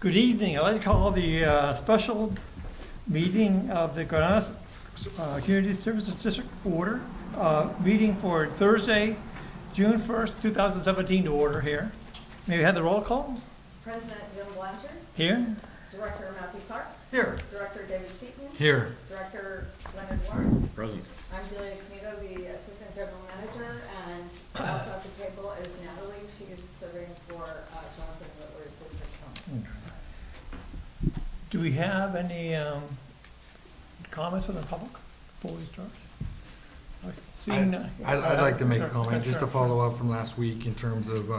Good evening. I'd like to call the special meeting of the Granada Community Services District Order meeting for Thursday, June 1st, 2017 to order here. May we have the roll call? President Jim Blanchard. Here. Director Matthew Clark. Here. Director David Seaton. Here. Director Leonard Warren. Present. I'm Julia Camino, the Assistant General Manager, and also at the table is Natalie. She is serving for Jonathan Whitworth, District Council. Do we have any comments from the public before we start? Okay. Seeing, I'd like to make a comment, just to sure. follow up from last week in terms of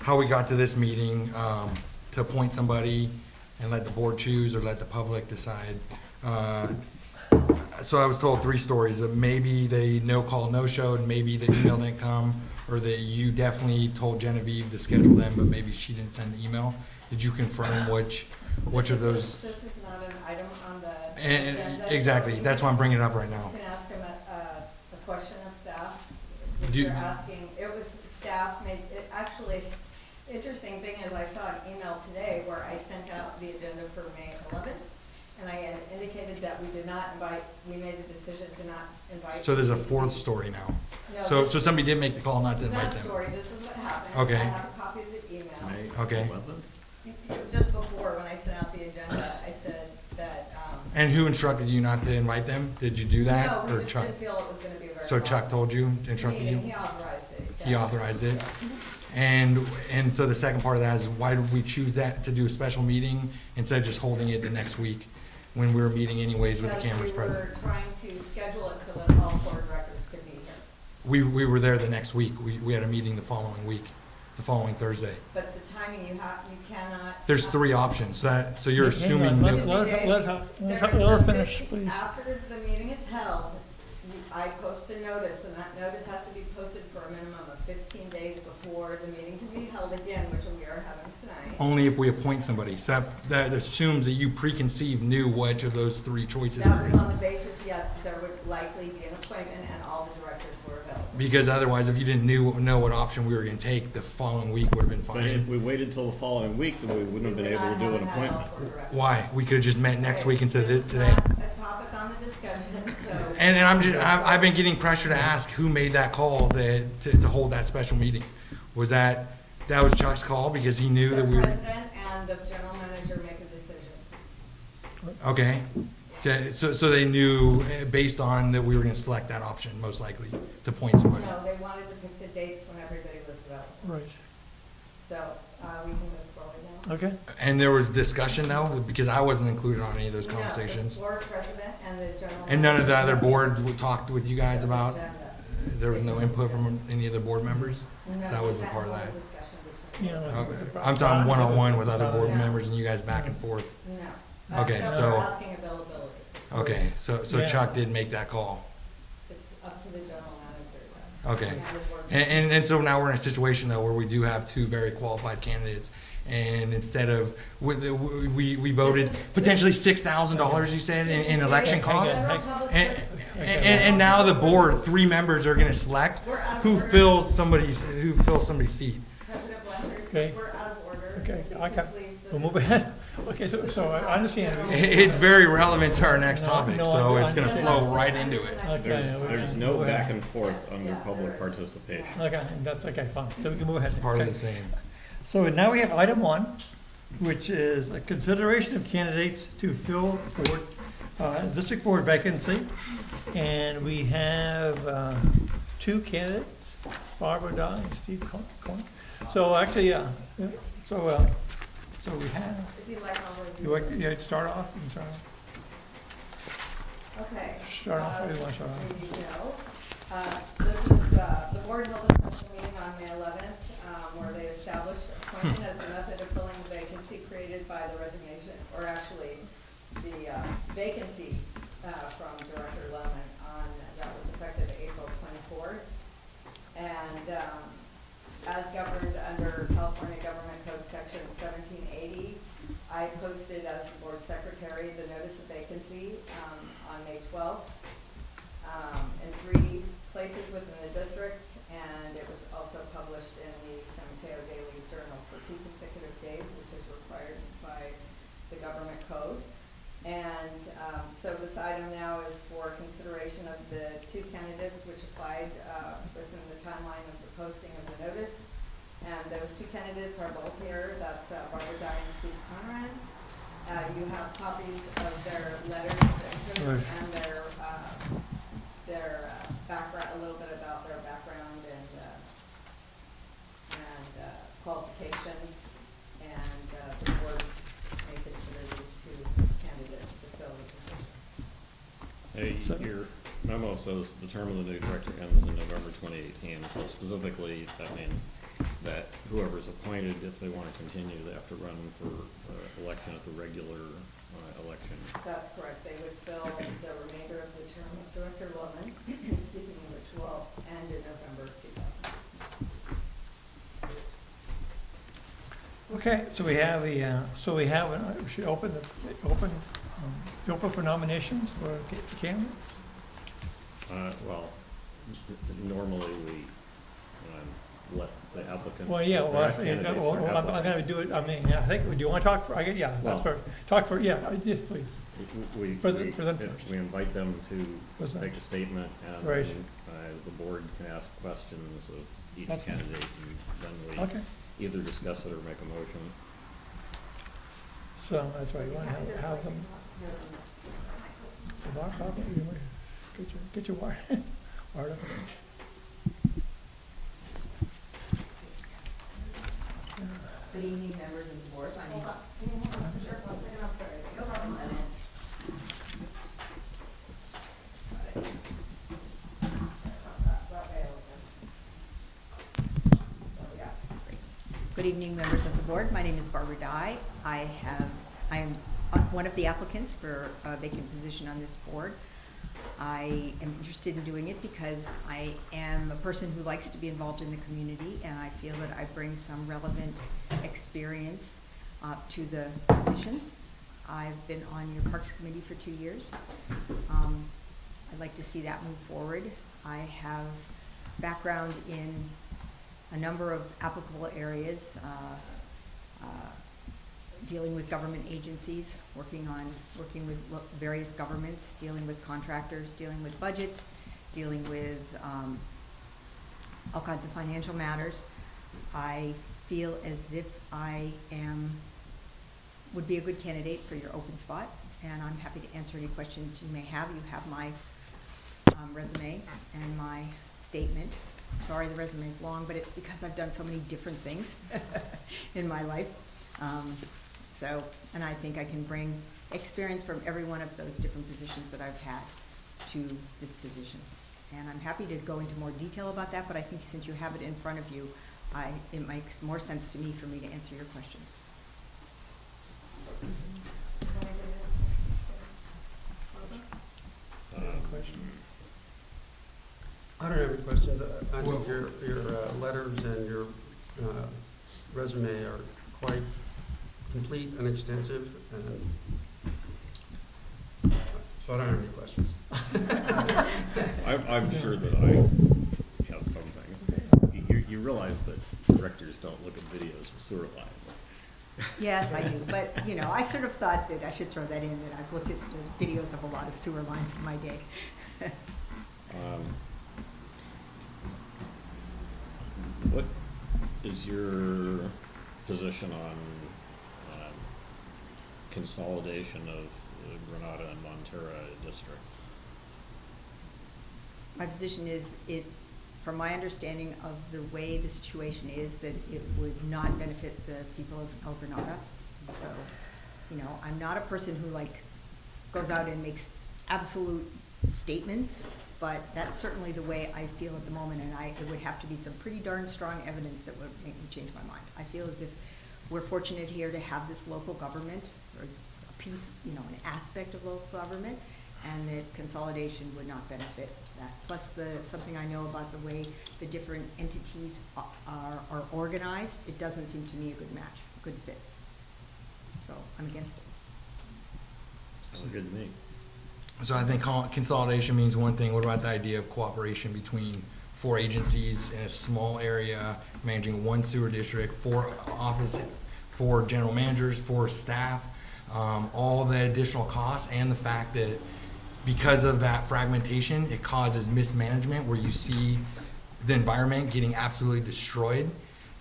how we got to this meeting, to appoint somebody and let the board choose or let the public decide. So I was told three stories, that maybe they no-call, no-showed, maybe the email didn't come, or that you definitely told Genevieve to schedule them, but maybe she didn't send the email. Did you confirm which of those? This is not an item on the And agenda. exactly, that's why I'm bringing it up right now. You can ask him a question of staff. Do If you- you're asking, it was staff made, it actually, interesting thing is I saw an email today where I sent out the agenda for May 11th, and I had indicated that we did not invite, we made the decision to not invite. So there's a fourth story now. No, So this- somebody did make the call not to It's invite not a them. story, this is what happened. Okay. I have a copy of the email. Okay. Just before, when I sent out the agenda, I said that, And who instructed you not to invite them? Did you do that? no, Or we just Chuck? didn't feel it was gonna be a very So long Chuck told you, instructed meeting. you? He authorized it. He yeah. authorized it? And so the second part of that is, why did we choose that to do a special meeting instead of just holding it the next week when we were meeting anyways with the cameras present? Because we were trying to schedule it so that all board records could be here. We were there the next week. We had a meeting the following week, the following Thursday. But the timing you cannot. There's three options, so you're Hang assuming on, that, let her finish, please. After the meeting is held, I post a notice, and that notice has to be posted for a minimum of 15 days before the meeting can be held again, which we are having tonight. only if we appoint somebody. So that assumes that you preconceived knew which of those three choices were That going was to. on the basis, yes, there would likely be an appointment and all the directors were available. Because otherwise, if you didn't know what option we were gonna take, the following week would have been But if fine. we waited till the following week, then we wouldn't have been able to do an appointment. Why? We could have just met next week instead of This is today. not a topic on the discussion, so. And I've been getting pressure to ask who made that call to hold that special meeting. Was that was Chuck's call because he knew The that we were, president and the general manager make a decision. okay. So they knew based on that we were gonna select that option, most likely, to appoint somebody. No, they wanted to pick the dates when everybody was available. Right, So, we can move forward now. okay. And there was discussion now, because I wasn't included on any of those No, conversations. the board president and the general. And none of the other manager- board talked with you guys about? Agenda. There was no input from any of the board members? No, So that wasn't we part of had that? no discussion between Yeah, them. Okay. I'm talking one-on-one with other board Yeah. members and you guys back and forth. No. Okay, So so- we're asking availability. Okay, so Yeah. Chuck did make that call. It's up to the general manager. yes. Okay. And the board- And so now we're in a situation though where we do have two very qualified candidates. And instead of, we voted potentially $6,000, you said, in election Hang on, costs? hang on. Federal public And, service. and now the board, three members are gonna select We're out of who order. fills somebody's seat. President Blanchard, Okay. we're out of order. Okay, If you I could can, please we'll just- move ahead. Okay, so I understand. It's very relevant to our next No, topic, no, so I it's gonna understand. flow right into it. Okay, There's no move ahead. back and forth under Yeah, public there is. participation. Okay, that's okay, fine. So we can move ahead. It's part of Okay. the same. So now we have item 1, which is a consideration of candidates to fill district board vacancy. And we have 2 candidates, Barbara Dye and Steve Cohen. So actually, so we have, If you'd like, I'll. you like to start off? You can start off. Okay. Start off, where do you want to start off? There you go. This is, the board held a special meeting on May 11th, where they established appointment as the method of filling the vacancy created by the resignation, or actually, the vacancy from Director Lemon that was effective April 24th. And as governed under California Government Code Section 1780, I posted as the board secretary the notice of vacancy on May 12th in 3 places within the district, and it was also published in the San Mateo Daily Journal for 2 consecutive days, which is required So this item now is for consideration of the two candidates which applied within the timeline of the posting of the notice. And those two candidates are both here. That's Barbara Dye and Steve Conrad. You have copies of their letters of interest and their background, a little bit about their background and qualifications. And the board may consider these two candidates to fill the position. Hey, your memo says the term of the new director ends in November 2018, so specifically that means that whoever's appointed, if they want to continue, they have to run for election at the regular election. That's correct. They would fill the remainder of the term of Director Loman, excuse me, which will end in November 2016. Okay, so we have we should open for nominations for candidates. Well, normally we let the applicants. Well, yeah, well, direct candidates or I'm gonna applicants. do it, I mean, I think, do you wanna talk for, yeah, that's Well- for, talk for, yeah, yes, please. Present first. We invite them to Present. make a statement, and Right. then the board can ask questions of each That's fine. candidate, and then Okay, we either discuss it or make a motion. so, that's right, you wanna have them, so Mark, get your wire, wire up. Good evening, members of the board. My name Good evening, members of the board. My name is Barbara Dye. I am one of the applicants for a vacant position on this board. I am interested in doing it because I am a person who likes to be involved in the community, and I feel that I bring some relevant experience to the position. I've been on your Parks Committee for 2 years. I'd like to see that move forward. I have background in a number of applicable areas, dealing with government agencies, working with various governments, dealing with contractors, dealing with budgets, dealing with all kinds of financial matters. I feel as if I would be a good candidate for your open spot, and I'm happy to answer any questions you may have. You have my resume and my statement. Sorry, the resume is long, but it's because I've done so many different things in my life. And I think I can bring experience from every one of those different positions that I've had to this position. And I'm happy to go into more detail about that, but I think since you have it in front of you, it makes more sense to me for me to answer your questions. I don't have any questions. I think your letters and your resume are quite complete and extensive, and so I don't have any questions. I'm sure that I have some things. You realize that directors don't look at videos of sewer lines. Yes, I do, but, I sort of thought that I should throw that in, that I've looked at the videos of a lot of sewer lines in my day. What is your position on consolidation of the Granada and Montera districts? My position is, from my understanding of the way the situation is, that it would not benefit the people of El Granada. So, I'm not a person who goes out and makes absolute statements, but that's certainly the way I feel at the moment, and it would have to be some pretty darn strong evidence that would make me change my mind. I feel as if we're fortunate here to have this local government, or a piece, an aspect of local government, and that consolidation would not benefit that. Plus something I know about the way the different entities are organized, it doesn't seem to me a good match, a good fit. So I'm against it. Sounds good to me. So I think consolidation means one thing. What about the idea of cooperation between 4 agencies in a small area, managing 1 sewer district, 4 general managers, 4 staff? all the additional costs and the fact that because of that fragmentation, it causes mismanagement where you see the environment getting absolutely destroyed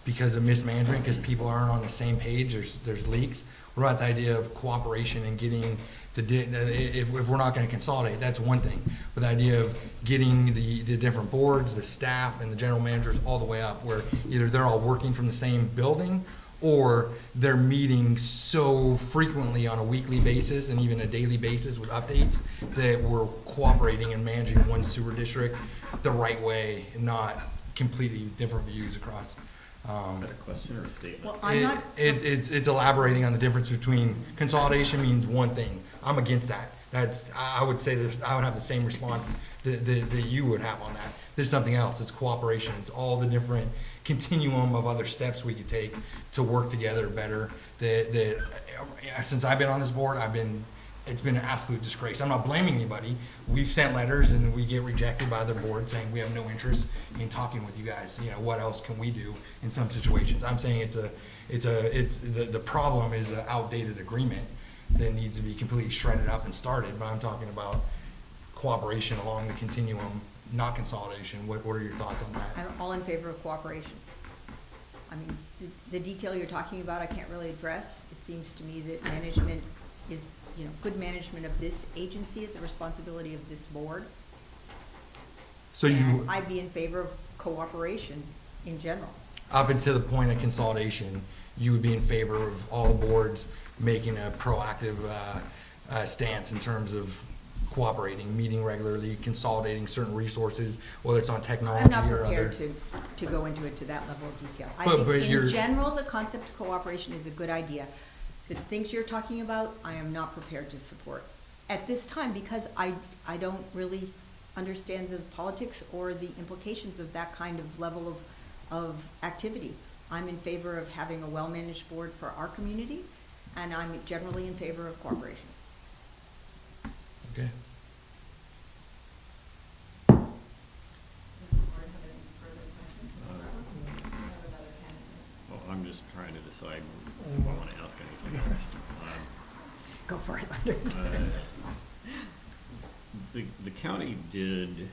because of mismanagement, because people aren't on the same page, there's leaks. What about the idea of cooperation and getting if we're not gonna consolidate, that's one thing. But the idea of getting the different boards, the staff, and the general managers all the way up, where either they're all working from the same building, or they're meeting so frequently on a weekly basis and even a daily basis with updates that we're cooperating and managing one sewer district the right way, and not completely different views across. Is that a question or a statement? Well, I'm not. It's elaborating on the difference between consolidation means one thing. I'm against that. I would say that I would have the same response that you would have on that. There's something else. It's cooperation. It's all the different continuum of other steps we could take to work together better. Since I've been on this board, it's been an absolute disgrace. I'm not blaming anybody. We've sent letters and we get rejected by other boards saying we have no interest in talking with you guys. You know, what else can we do in some situations? I'm saying the problem is an outdated agreement that needs to be completely shredded up and started. But I'm talking about cooperation along the continuum, not consolidation. What are your thoughts on that? I'm all in favor of cooperation. I mean, the detail you're talking about, I can't really address. It seems to me that management is, good management of this agency is the responsibility of this board. So And I'd be in favor of cooperation in general. up until the point of consolidation, you would be in favor of all the boards making a proactive stance in terms of cooperating, meeting regularly, consolidating certain resources, whether it's on technology I'm not or other. prepared to go into it to that level of detail. I But think you're- in general, the concept of cooperation is a good idea. The things you're talking about, I am not prepared to support at this time, because I don't really understand the politics or the implications of that kind of level of activity. I'm in favor of having a well-managed board for our community, and I'm generally in favor of cooperation. Okay. Does the board have any further questions? We have another candidate. Well, I'm just trying to decide if I want to ask anything else. Go for it, Leonard. The county did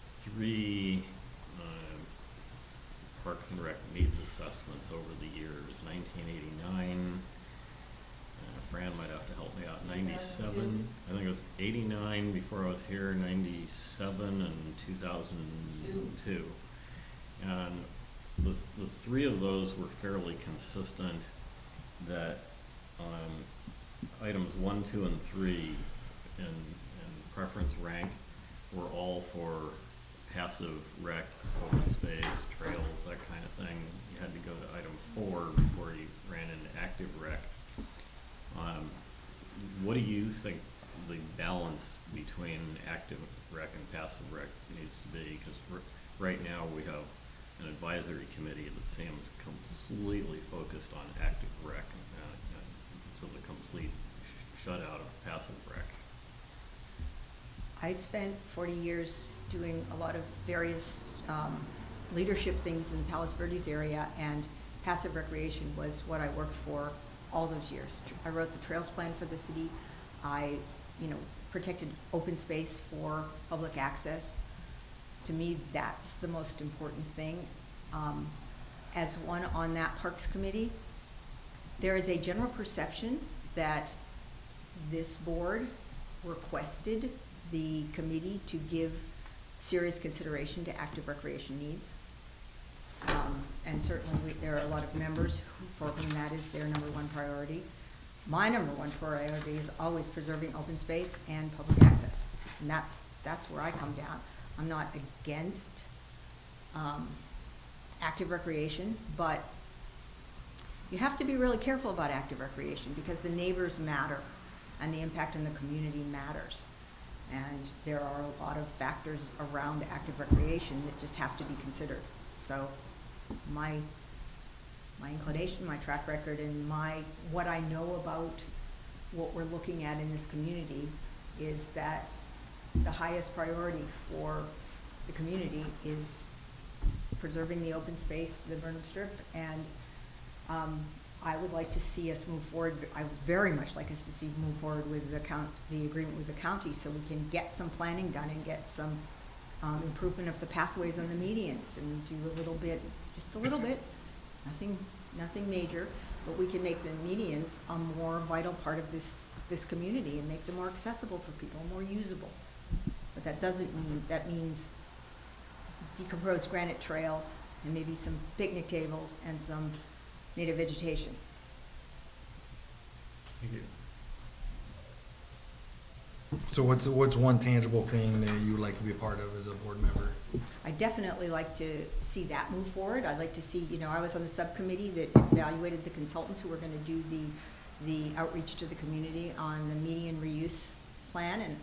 3 Parks and Rec needs assessments over the years. 1989, Fran might have to help me out, 97, I think it was 89 before I was here, 97 and 2002. And the 3 of those were fairly consistent, that items 1, 2, and 3 in preference rank were all for passive rec, open space, trails, that kind of thing. You had to go to item 4 before you ran into active rec. What do you think the balance between active rec and passive rec needs to be? Because right now we have an advisory committee that seems completely focused on active rec, so the complete shutout of passive rec. I spent 40 years doing a lot of various leadership things in the Palos Verdes area, and passive recreation was what I worked for all those years. I wrote the trails plan for the city. I, protected open space for public access. To me, that's the most important thing. As one on that Parks Committee, there is a general perception that this board requested the committee to give serious consideration to active recreation needs. And certainly there are a lot of members for whom that is their number 1 priority. My number 1 priority is always preserving open space and public access. And that's where I come down. I'm not against active recreation, but you have to be really careful about active recreation, because the neighbors matter and the impact on the community matters. And there are a lot of factors around active recreation that just have to be considered. So my inclination, my track record, and what I know about what we're looking at in this community is that the highest priority for the community is preserving the open space, the Burnham Strip, and I would like to see us move forward, I would very much like us to see move forward with the agreement with the county, so we can get some planning done and get some improvement of the pathways on the medians, and do a little bit, just a little bit, nothing major, but we can make the medians a more vital part of this community and make them more accessible for people, more usable. But that doesn't mean, that means decomposed granite trails and maybe some picnic tables and some native vegetation. Thank you. So what's one tangible thing that you would like to be a part of as a board member? I definitely like to see that move forward. I'd like to see, I was on the subcommittee that evaluated the consultants who were gonna do the outreach to the community on the median reuse plan, and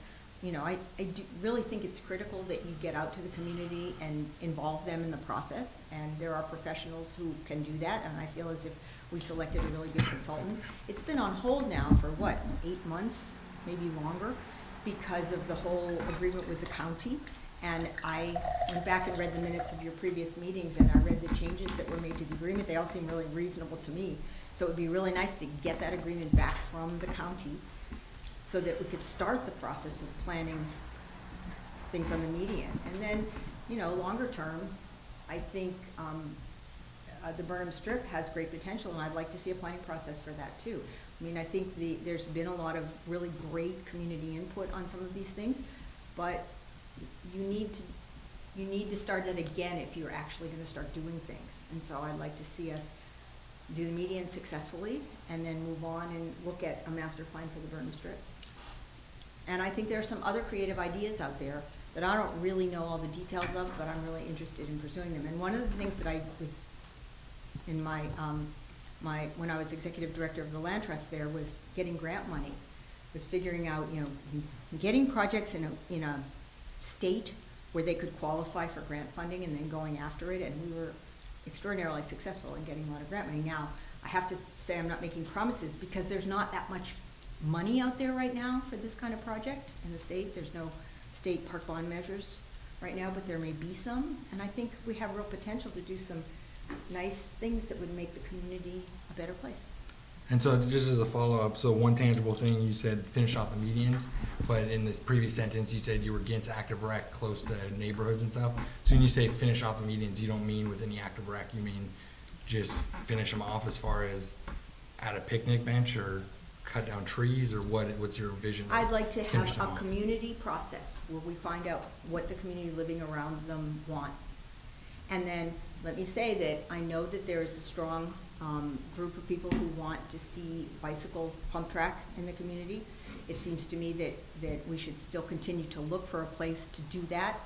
I do really think it's critical that you get out to the community and involve them in the process, and there are professionals who can do that, and I feel as if we selected a really good consultant. It's been on hold now for 8 months, maybe longer, because of the whole agreement with the county. And I went back and read the minutes of your previous meetings, and I read the changes that were made to the agreement. They all seem really reasonable to me. So it would be really nice to get that agreement back from the county so that we could start the process of planning things on the median. And then, longer term, I think the Burnham Strip has great potential, and I'd like to see a planning process for that too. I mean, I think there's been a lot of really great community input on some of these things, but you need to start that again if you're actually going to start doing things. And so I'd like to see us do the median successfully and then move on and look at a master plan for the Burnham Strip. And I think there are some other creative ideas out there that I don't really know all the details of, but I'm really interested in pursuing them. And one of the things that I was in when I was executive director of the land trust there was getting grant money, was figuring out, getting projects in a state where they could qualify for grant funding and then going after it, and we were extraordinarily successful in getting a lot of grant money. Now, I have to say I'm not making promises because there's not that much money out there right now for this kind of project in the state. There's no state park bond measures right now, but there may be some, and I think we have real potential to do some nice things that would make the community a better place. And so just as a follow-up, so one tangible thing, you said finish off the medians, but in this previous sentence, you said you were against active rec close to neighborhoods and stuff. So when you say finish off the medians, you don't mean with any active rec, you mean just finish them off as far as at a picnic bench or cut down trees, or what's your vision? I'd like to finish have them a off? community process where we find out what the community living around them wants. And then, let me say that I know that there is a strong group of people who want to see bicycle pump track in the community. It seems to me that we should still continue to look for a place to do that,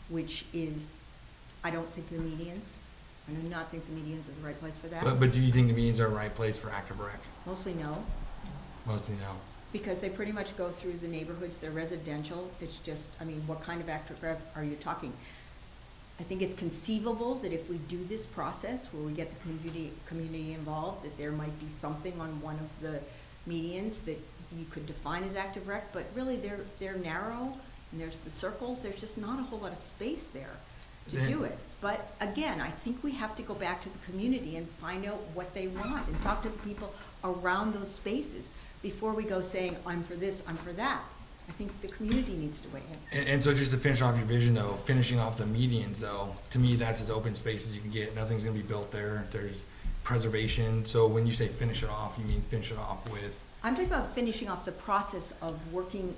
which is, I don't think the medians. I do not think the medians are the right place for that. But do you think the medians are the right place for active rec? Mostly no, Mostly no. because they pretty much go through the neighborhoods. They're residential. It's just, what kind of active rec are you talking? I think it's conceivable that if we do this process where we get the community involved, that there might be something on one of the medians that you could define as active rec, but really they're narrow, and there's the circles. There's just not a whole lot of space there to do it. But again, I think we have to go back to the community and find out what they want and talk to the people around those spaces before we go saying, I'm for this, I'm for that. I think the community needs to weigh in. And so just to finish off your vision though, finishing off the medians though, to me that's as open space as you can get. Nothing's gonna be built there. There's preservation. So when you say finish it off, you mean finish it off with? I'm talking about finishing off the process of working,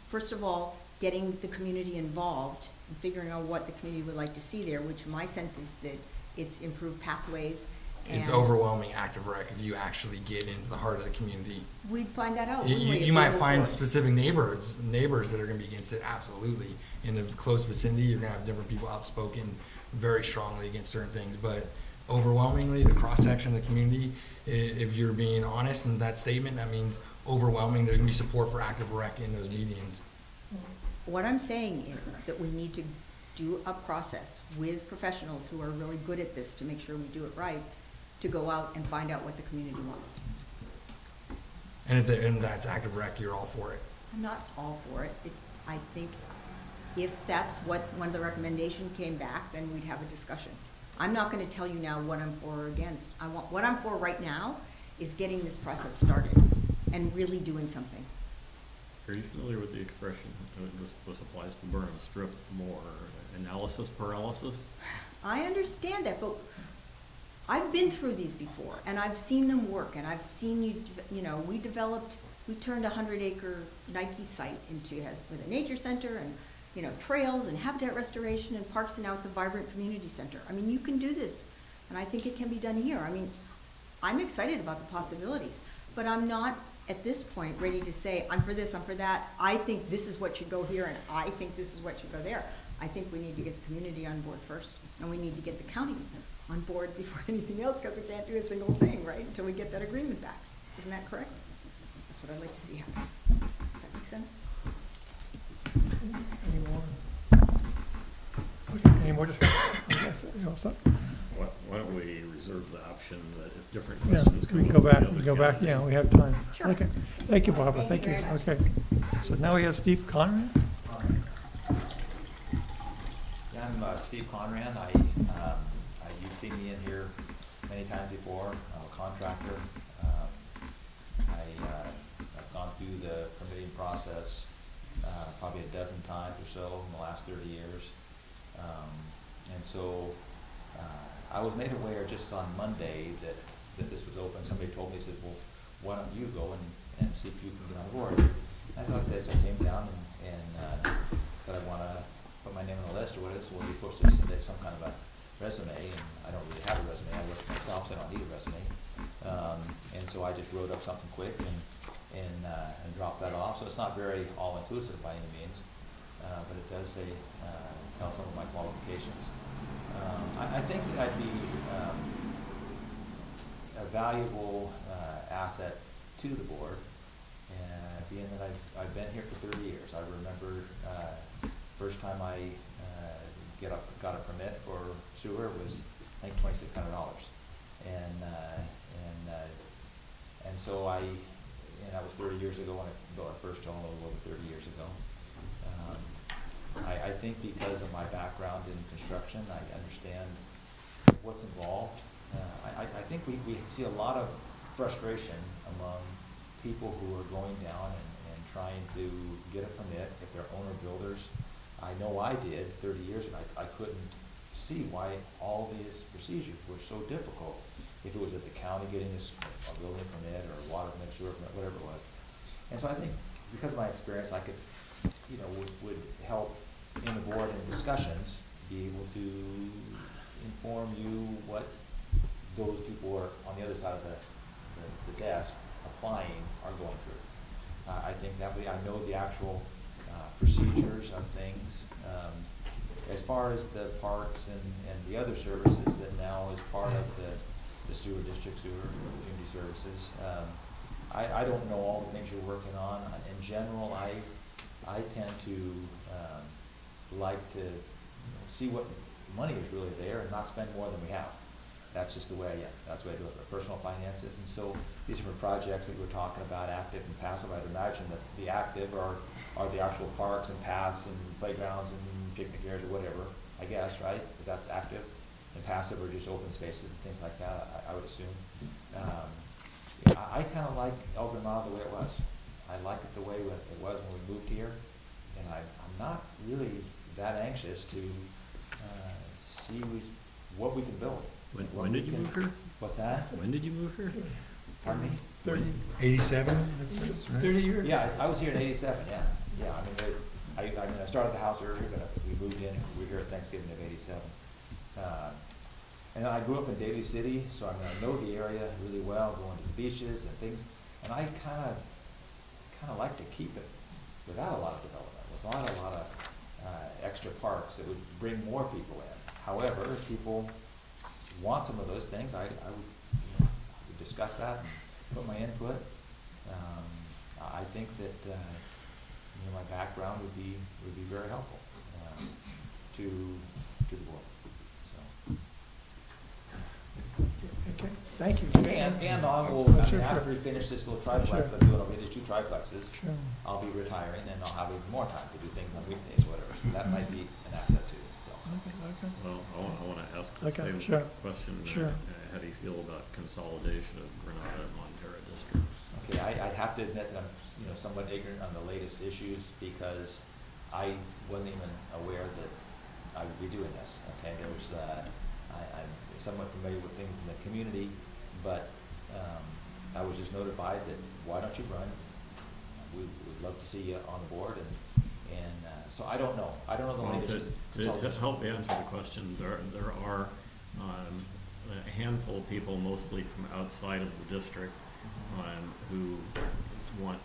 first of all, getting the community involved and figuring out what the community would like to see there, which my sense is that it's improved pathways. It's and overwhelming active rec if you actually get into the heart of the community. We'd find that out. wouldn't we, if You we might move find forward? specific neighbors that are gonna be against it, absolutely. In the close vicinity, you're gonna have different people outspoken very strongly against certain things, but overwhelmingly, the cross-section of the community, if you're being honest in that statement, that means overwhelming, there's gonna be support for active rec in those medians. What I'm saying is that we need to do a process with professionals who are really good at this to make sure we do it right, to go out and find out what the community wants. And if that's active rec, you're all for it. I'm not all for it. I think if that's what one of the recommendations came back, then we'd have a discussion. I'm not gonna tell you now what I'm for or against. What I'm for right now is getting this process started and really doing something. Are you familiar with the expression, this applies to burn and strip more, analysis paralysis? I understand that, but I've been through these before, and I've seen them work, and I've seen we turned a 100-acre Nike site with a nature center and, trails and habitat restoration and parks, and now it's a vibrant community center. I mean, you can do this, and I think it can be done here. I mean, I'm excited about the possibilities, but I'm not, at this point, ready to say, I'm for this, I'm for that. I think this is what should go here, and I think this is what should go there. I think we need to get the community on board first, and we need to get the county on board before anything else, because we can't do a single thing, right, until we get that agreement back. Isn't that correct? That's what I'd like to see happen. Does that make sense? Any more? Okay, any more discussion? You all set? Why don't we reserve the option that if different Yeah, questions come we up can with the other go back, yeah, candidate- we have time. Sure. Okay, thank you, Barbara, Thank thank you you, very okay. So now we have Steve Conrad. Yeah, I'm Steve Conran. You've seen me in here many times before. I'm a contractor. I've gone through the permitting process probably a dozen times or so in the last 30 years. And so I was made aware just on Monday that this was open. Somebody told me, said, well, why don't you go and see if you can get on board? And I thought this, I came down and said I want to put my name on the list or what it is. Well, you're supposed to submit some kind of a resume, and I don't really have a resume. I work for myself, so I don't need a resume. And so I just wrote up something quick and dropped that off. So it's not very all-inclusive by any means, but it does say, tell some of my qualifications. I think that I'd be a valuable asset to the board, and being that I've been here for 30 years. I remember first time I got a permit for sewer was, I think, $2,600, and so that was 30 years ago when I built our first home, a little over 30 years ago. I think because of my background in construction, I understand what's involved. I think we see a lot of frustration among people who are going down and trying to get a permit if they're owner builders. I know I did 30 years ago. I couldn't see why all these procedures were so difficult. If it was at the county getting a building permit or a water permit, sewer permit, whatever it was. And so I think because of my experience, I could, would help in the board in discussions be able to inform you what those people who are on the other side of the desk applying are going through. I think that way I know the actual procedures of things. As far as the parks and the other services that now is part of the sewer district, sewer community services, I don't know all the things you're working on. In general, I tend to like to see what money is really there and not spend more than we have. That's just the way I am. That's the way I do it with personal finances. And so these different projects that we're talking about, active and passive, I'd imagine that the active are the actual parks and paths and playgrounds and picnic areas or whatever, I guess, right? Because that's active. And passive are just open spaces and things like that, I would assume. I kind of like El Granada the way it was. I like it the way it was when we moved here. And I'm not really that anxious to see what we can build. When did you move here? What's that? When did you move here? Pardon me? 87, it says, right? 30 years? Yeah, I was here in '87, yeah. Yeah, I started the house earlier, but we moved in, we were here at Thanksgiving of '87. And I grew up in Daly City, so I know the area really well, going to the beaches and things. And I kind of like to keep it without a lot of development, without a lot of extra parks that would bring more people in. However, if people want some of those things, I would discuss that and put my input. I think that my background would be very helpful to the board. So. Okay, thank you. And I will, Sure, after sure. we finish this little triplex Sure. that I'm doing over here, there's 2 triplexes. Sure. I'll be retiring, and I'll have even more time to do things on weekdays or whatever. So that might be an asset too. Okay. Well, I want to ask the Okay, same sure. question. Sure. How do you feel about consolidation of Granada and Montera districts? Okay, I have to admit that I'm, somewhat ignorant on the latest issues because I wasn't even aware that I would be doing this, okay? I'm somewhat familiar with things in the community, but, I was just notified that, why don't you run? We would love to see you on the board so I don't know. I don't know the Well, latest. to consolidation. help answer the question, there are a handful of people, mostly from outside of the district, who want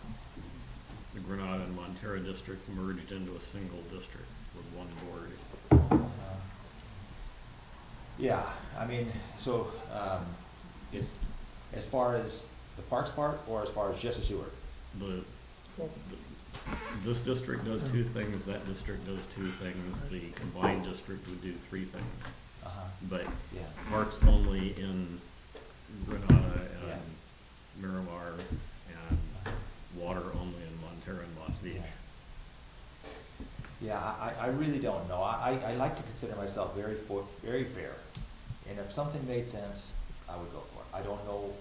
the Granada and Montera districts merged into a single district with one board. Yeah, I mean, so, as far as the parks part, or as far as just the sewer? This district does two things, that district does two things, the combined district would do three things. But Yeah. parks only in Granada Yeah. and Miramar, and water only in Montera and Lost Beach. Yeah, I really don't know. I like to consider myself very fair. And if something made sense, I would go for it. I don't know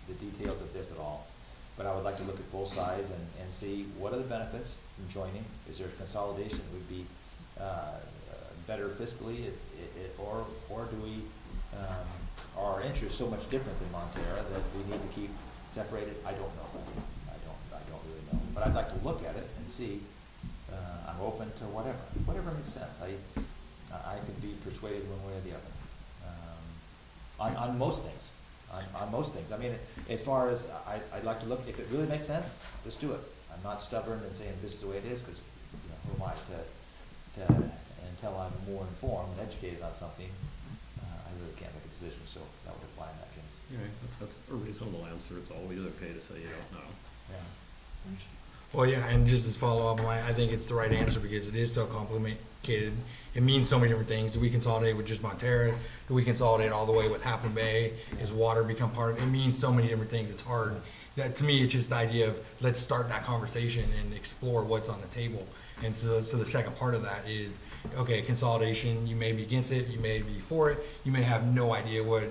the details of this at all, but I would like to look at both sides and see what are the benefits from joining. Is there consolidation that would be better fiscally, or do we, are our interests so much different than Montera that we need to keep separated? I don't know. I don't really know. But I'd like to look at it and see. I'm open to whatever makes sense. I can be persuaded one way or the other. On most things, on most things. I mean, as far as, I'd like to look, if it really makes sense, let's do it. I'm not stubborn and saying this is the way it is, because, who am I until I'm more informed and educated on something, I really can't make a decision, so that would apply in that case. Yeah, that's a reasonable answer. It's always okay to say you don't know. Yeah. Well, yeah, and just as follow-up, I think it's the right answer because it is so complicated. It means so many different things. Do we consolidate with just Montera? Do we consolidate all the way with Half Moon Bay? Is water become part of it? It means so many different things. It's hard. That, to me, it's just the idea of let's start that conversation and explore what's on the table. And so the second part of that is, okay, consolidation, you may be against it, you may be for it, you may have no idea what,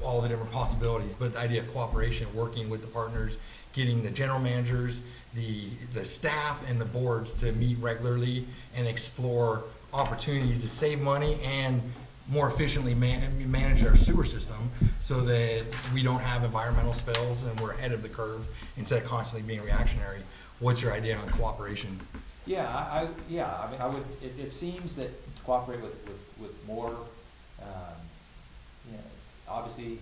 all the different possibilities, but the idea of cooperation, working with the partners, getting the general managers, the staff and the boards to meet regularly and explore opportunities to save money and more efficiently manage our sewer system so that we don't have environmental spills and we're ahead of the curve instead of constantly being reactionary. What's your idea on cooperation? Yeah, I mean, I would, it seems that to cooperate with more, obviously,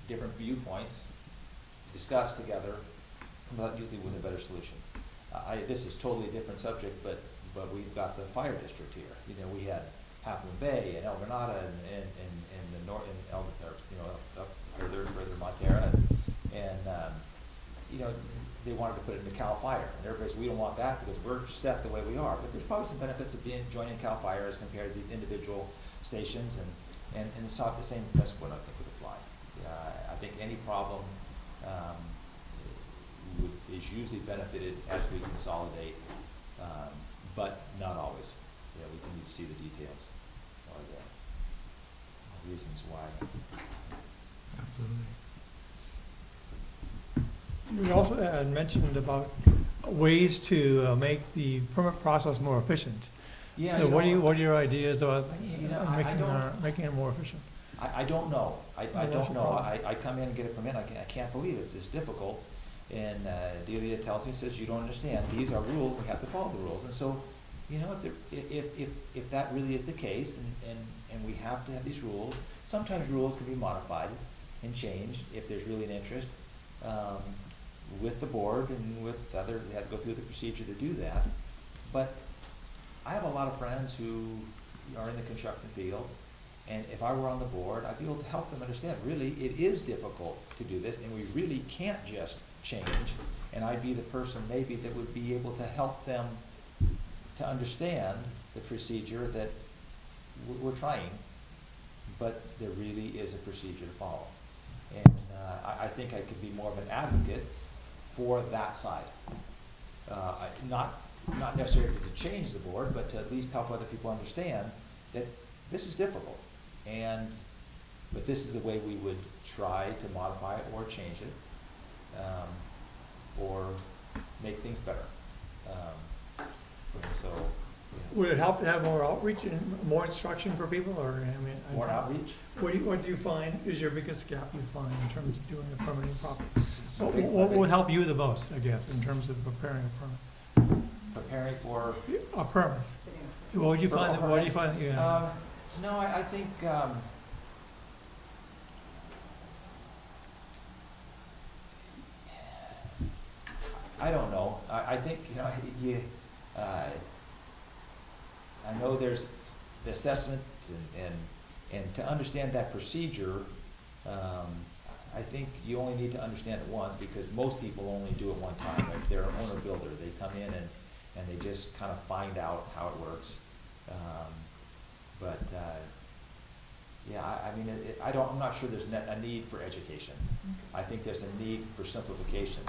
different viewpoints, discuss together, come out usually with a better solution. This is totally a different subject, but we've got the fire district here. We had Half Moon Bay and El Granada and the north, up further Montera, and they wanted to put it into CAL FIRE, and everybody said, we don't want that because we're set the way we are. But there's probably some benefits of joining CAL FIRE as compared to these individual stations, and the same principle I think would apply. I think any problem is usually benefited as we consolidate, but not always. We need to see the details or the reasons why. Absolutely. We also had mentioned about ways to make the permit process more efficient. Yeah, So what are your ideas about I making it more efficient? I don't know. I Well, that's don't the know. problem. I come in and get a permit, I can't believe it's difficult. And Delia tells me, says, you don't understand, these are rules, we have to follow the rules. And so, if that really is the case, and we have to have these rules, sometimes rules can be modified and changed if there's really an interest, with the board and with other, they have to go through the procedure to do that. But I have a lot of friends who are in the construction field, and if I were on the board, I'd be able to help them understand, really, it is difficult to do this, and we really can't just change. And I'd be the person maybe that would be able to help them to understand the procedure that we're trying, but there really is a procedure to follow. And I think I could be more of an advocate for that side. Not not necessarily to change the board, but to at least help other people understand that this is difficult. But this is the way we would try to modify it or change it, or make things better. So, yeah. Would it help to have more outreach and more instruction for people, or, I mean? More outreach? What do you find is your biggest gap you find in terms of doing a permitting properly? What would help you the most, I guess, in terms of preparing a permit? Preparing for, A permit. What would you For find, a what do you permit? find, yeah? no, I think, I don't know. I think, I know there's the assessment and to understand that procedure, I think you only need to understand it once, because most people only do it one time. If they're an owner builder, they come in and they just kind of find out how it works. Yeah, I mean, I'm not sure there's a need for education. I think there's a need for simplification.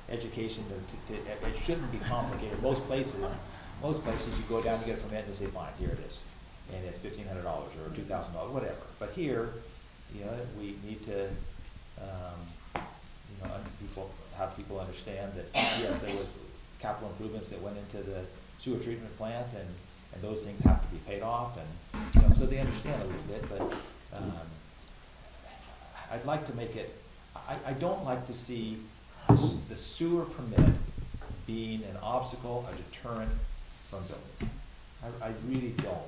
Education, it shouldn't be complicated. Most places you go down and get a permit and they say, fine, here it is. And it's $1,500 or $2,000, whatever. But here, we need to, have people understand that, yes, there was capital improvements that went into the sewer treatment plant, and those things have to be paid off, and, so they understand a little bit, but, I'd like to make it, I don't like to see the sewer permit being an obstacle, a deterrent from building. I really don't.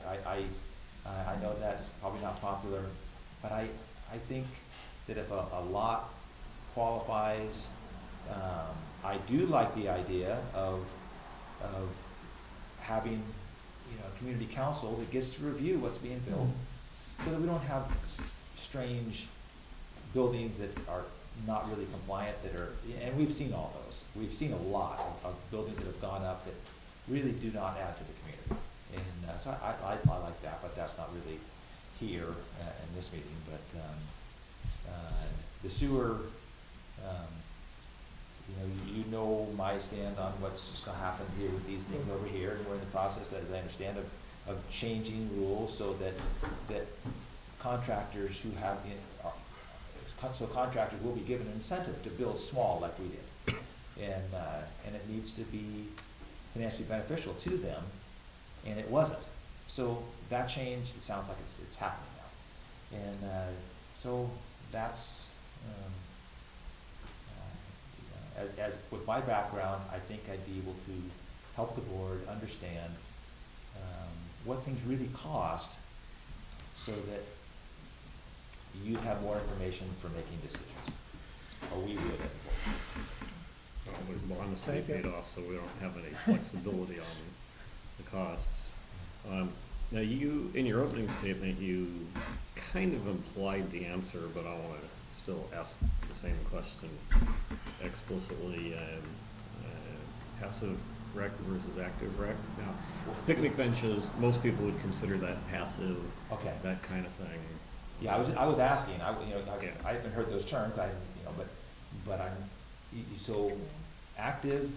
I know that's probably not popular, but I think that if a lot qualifies, I do like the idea of having, a community council that gets to review what's being built, so that we don't have strange buildings that are not really compliant, and we've seen all those. We've seen a lot of buildings that have gone up that really do not add to the community. And so I like that, but that's not really here in this meeting. But the sewer, you know my stand on what's just going to happen here with these things over here, and we're in the process, as I understand, of changing rules so that contractors who have so contractors will be given an incentive to build small like we did, and it needs to be financially beneficial to them, and it wasn't. So that change, it sounds like it's happening now, and so that's as with my background, I think I'd be able to help the board understand what things really cost, so that you'd have more information for making decisions, or we would as a board. Well, the bond is to be paid off, so we don't have any flexibility on the costs. Now, in your opening statement, you kind of implied the answer, but I want to still ask the same question explicitly. Passive rec versus active rec. Now, picnic benches, most people would consider that passive, Okay. that kind of thing. Yeah, I was asking. I Yeah. haven't heard those terms. But I'm so active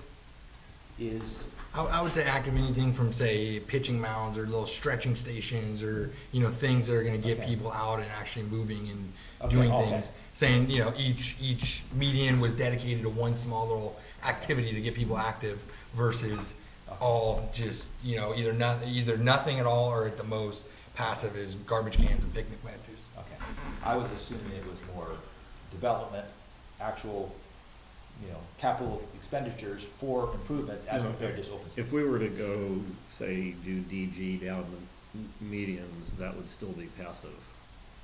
is. I would say active anything from, say, pitching mounds or little stretching stations, or, things that are gonna get Okay. people out and actually moving and Okay, doing okay. things. Saying, each median was dedicated to one small little activity to get people active, versus all just, either nothing at all, or at the most passive is garbage cans and picnic benches. Okay. I was assuming it was more development, actual, capital expenditures for improvements as No, compared to just open space. If we were to go, say, do DG down the medians, that would still be passive.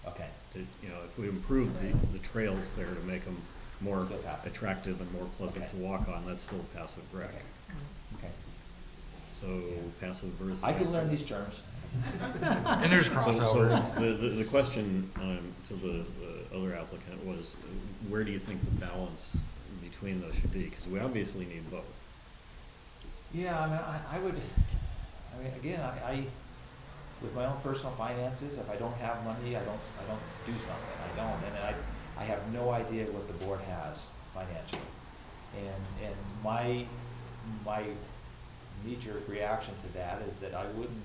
Okay. If we improved the trails there to make them more Still passive. attractive and more pleasant Okay. to walk on, that's still passive rec. Okay. Okay. So passive versus. I can learn active. these terms. And there's So crossovers. the question to the other applicant was, where do you think the balance between those should be? Because we obviously need both. Yeah, again, with my own personal finances, if I don't have money, I don't do something. I don't, and I have no idea what the board has financially. And my knee-jerk reaction to that is that I wouldn't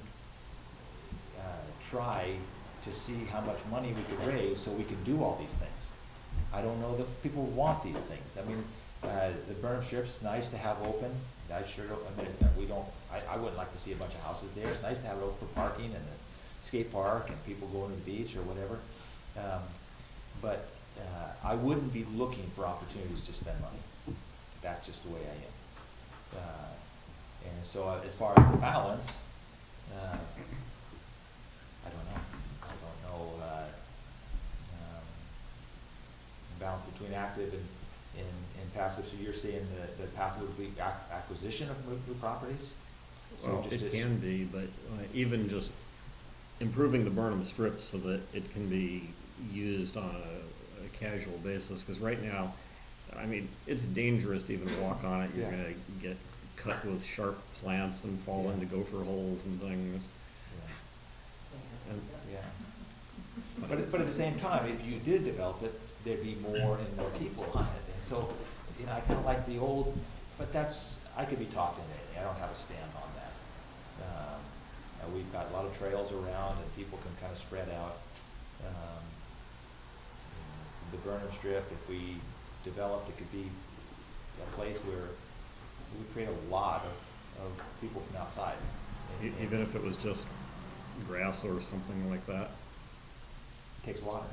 try to see how much money we could raise so we can do all these things. I don't know that people want these things. I mean, the Burnham Strip's nice to have open. I sure don't, I mean, we don't, I wouldn't like to see a bunch of houses there. It's nice to have it open for parking and the skate park and people going to the beach or whatever. But I wouldn't be looking for opportunities to spend money. That's just the way I am. And so as far as the balance, I don't know. Balance between active and passive. So you're saying the passive would be acquisition of new properties? So Well, just it can be, but even just improving the Burnham Strip so that it can be used on a casual basis, because right now, I mean, it's dangerous to even walk on it. You're Yeah. gonna get cut with sharp plants and fall Yeah. into gopher holes and things. And Yeah. But at the same time, if you did develop it, there'd be more and more people on it. And so, you know, I kind of like the old, but that's, I could be talked into anything. I don't have a stand on that. And we've got a lot of trails around and people can kind of spread out. The Burnham Strip, if we developed, it could be a place where we would create a lot of people from outside. even if it was just grass or something like that. Takes water.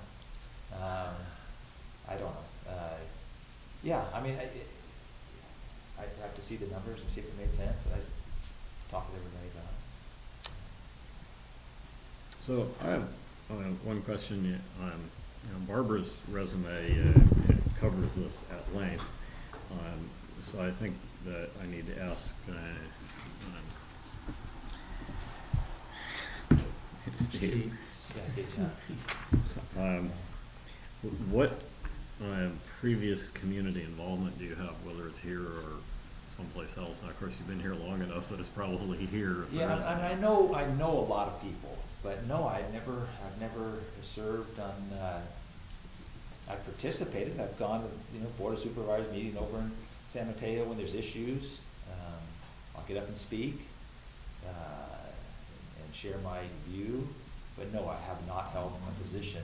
I don't know. Yeah, I mean, I'd have to see the numbers and see if it made sense. I'd talk with everybody about it. So I have one question. You know, Barbara's resume covers this at length. So I think that I need to ask Steve. Yeah, it's not. What previous community involvement do you have, whether it's here or someplace else? And of course, you've been here long enough that it's probably here. If Yeah, there is I mean, I know a lot of people, but no, I've never served on. I've participated. I've gone to Board of Supervisors meeting over in San Mateo when there's issues. I'll get up and speak and share my view. But no, I have not held a position,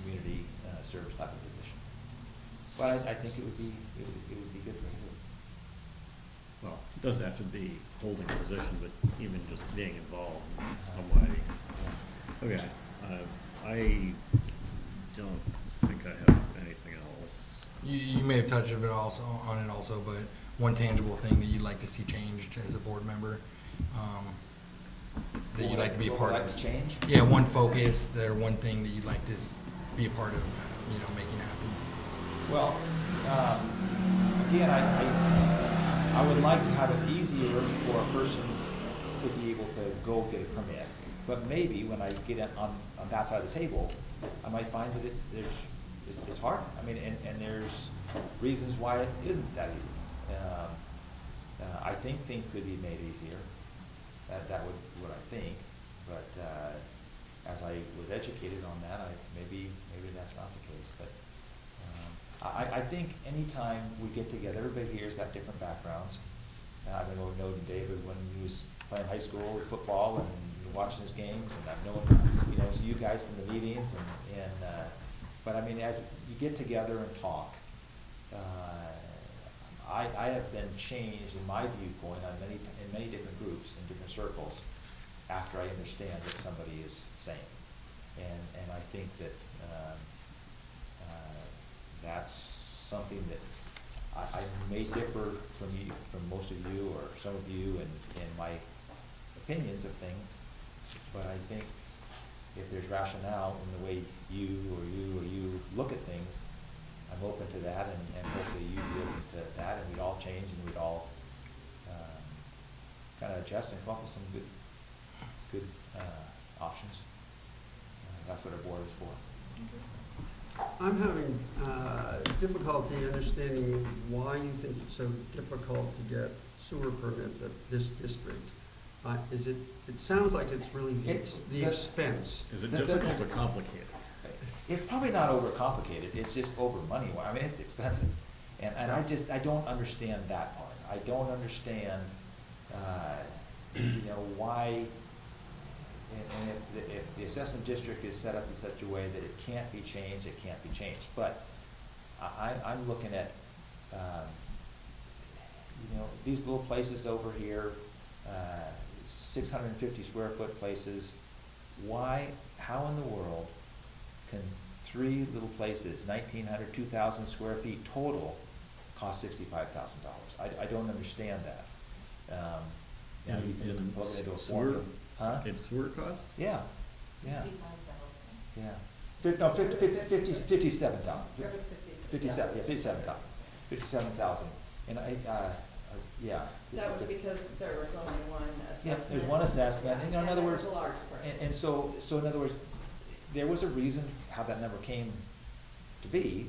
community service type of position. But I think it would be good for you. Well, it doesn't have to be holding a position, but even just being involved in some way. Okay, I don't think I have anything else. You may have touched on it also, but one tangible thing that you'd like to see changed as a board member, that you'd like to be a part What would of. like to change? Yeah, one focus, one thing that you'd like to be a part of, making happen. Well, again, I would like to have it easier for a person to be able to go get a permit. But maybe when I get it on that side of the table, I might find that it's hard. I mean, and there's reasons why it isn't that easy. I think things could be made easier. That would what I think. But as I was educated on that, maybe that's not the case. But I think anytime we get together, everybody here's got different backgrounds. I've been knowing David when he was playing high school football and watching his games, and I've known so you guys from the meetings and but I mean, as you get together and talk, I have been changed in my viewpoint in many different groups in different circles after I understand what somebody is saying, and I think that that's something that I may differ from most of you or some of you in my opinions of things, but I think if there's rationale in the way you look at things, I'm open to that, and hopefully you'd be open to that, and we'd all change and we'd all kind of adjust and come up with some good options. That's what our board is for. I'm having difficulty understanding why you think it's so difficult to get sewer permits at this district. It sounds like it's really the expense. Is it difficult or complicated? It's probably not overcomplicated, it's just over money. I mean, it's expensive. And I don't understand that part. I don't understand you know, why, and if the assessment district is set up in such a way that it can't be changed, it can't be changed. But I'm looking at, you know, these little places over here, 650 square foot places. Why, how in the world can 3 little places, 1,900, 2,000 square feet total, cost $65,000? I don't understand that. Now you can In plug it into a sewer? formula. Huh? It's sewer costs? Yeah, yeah, 65,000. yeah. No, 57,000. There was 57, yeah, 57,000. 57,000. And yeah. That was because there was only one Yeah, assessment. there's one assessment, and, you know, in other that words, was a large part. and so in other words, there was a reason how that number came to be.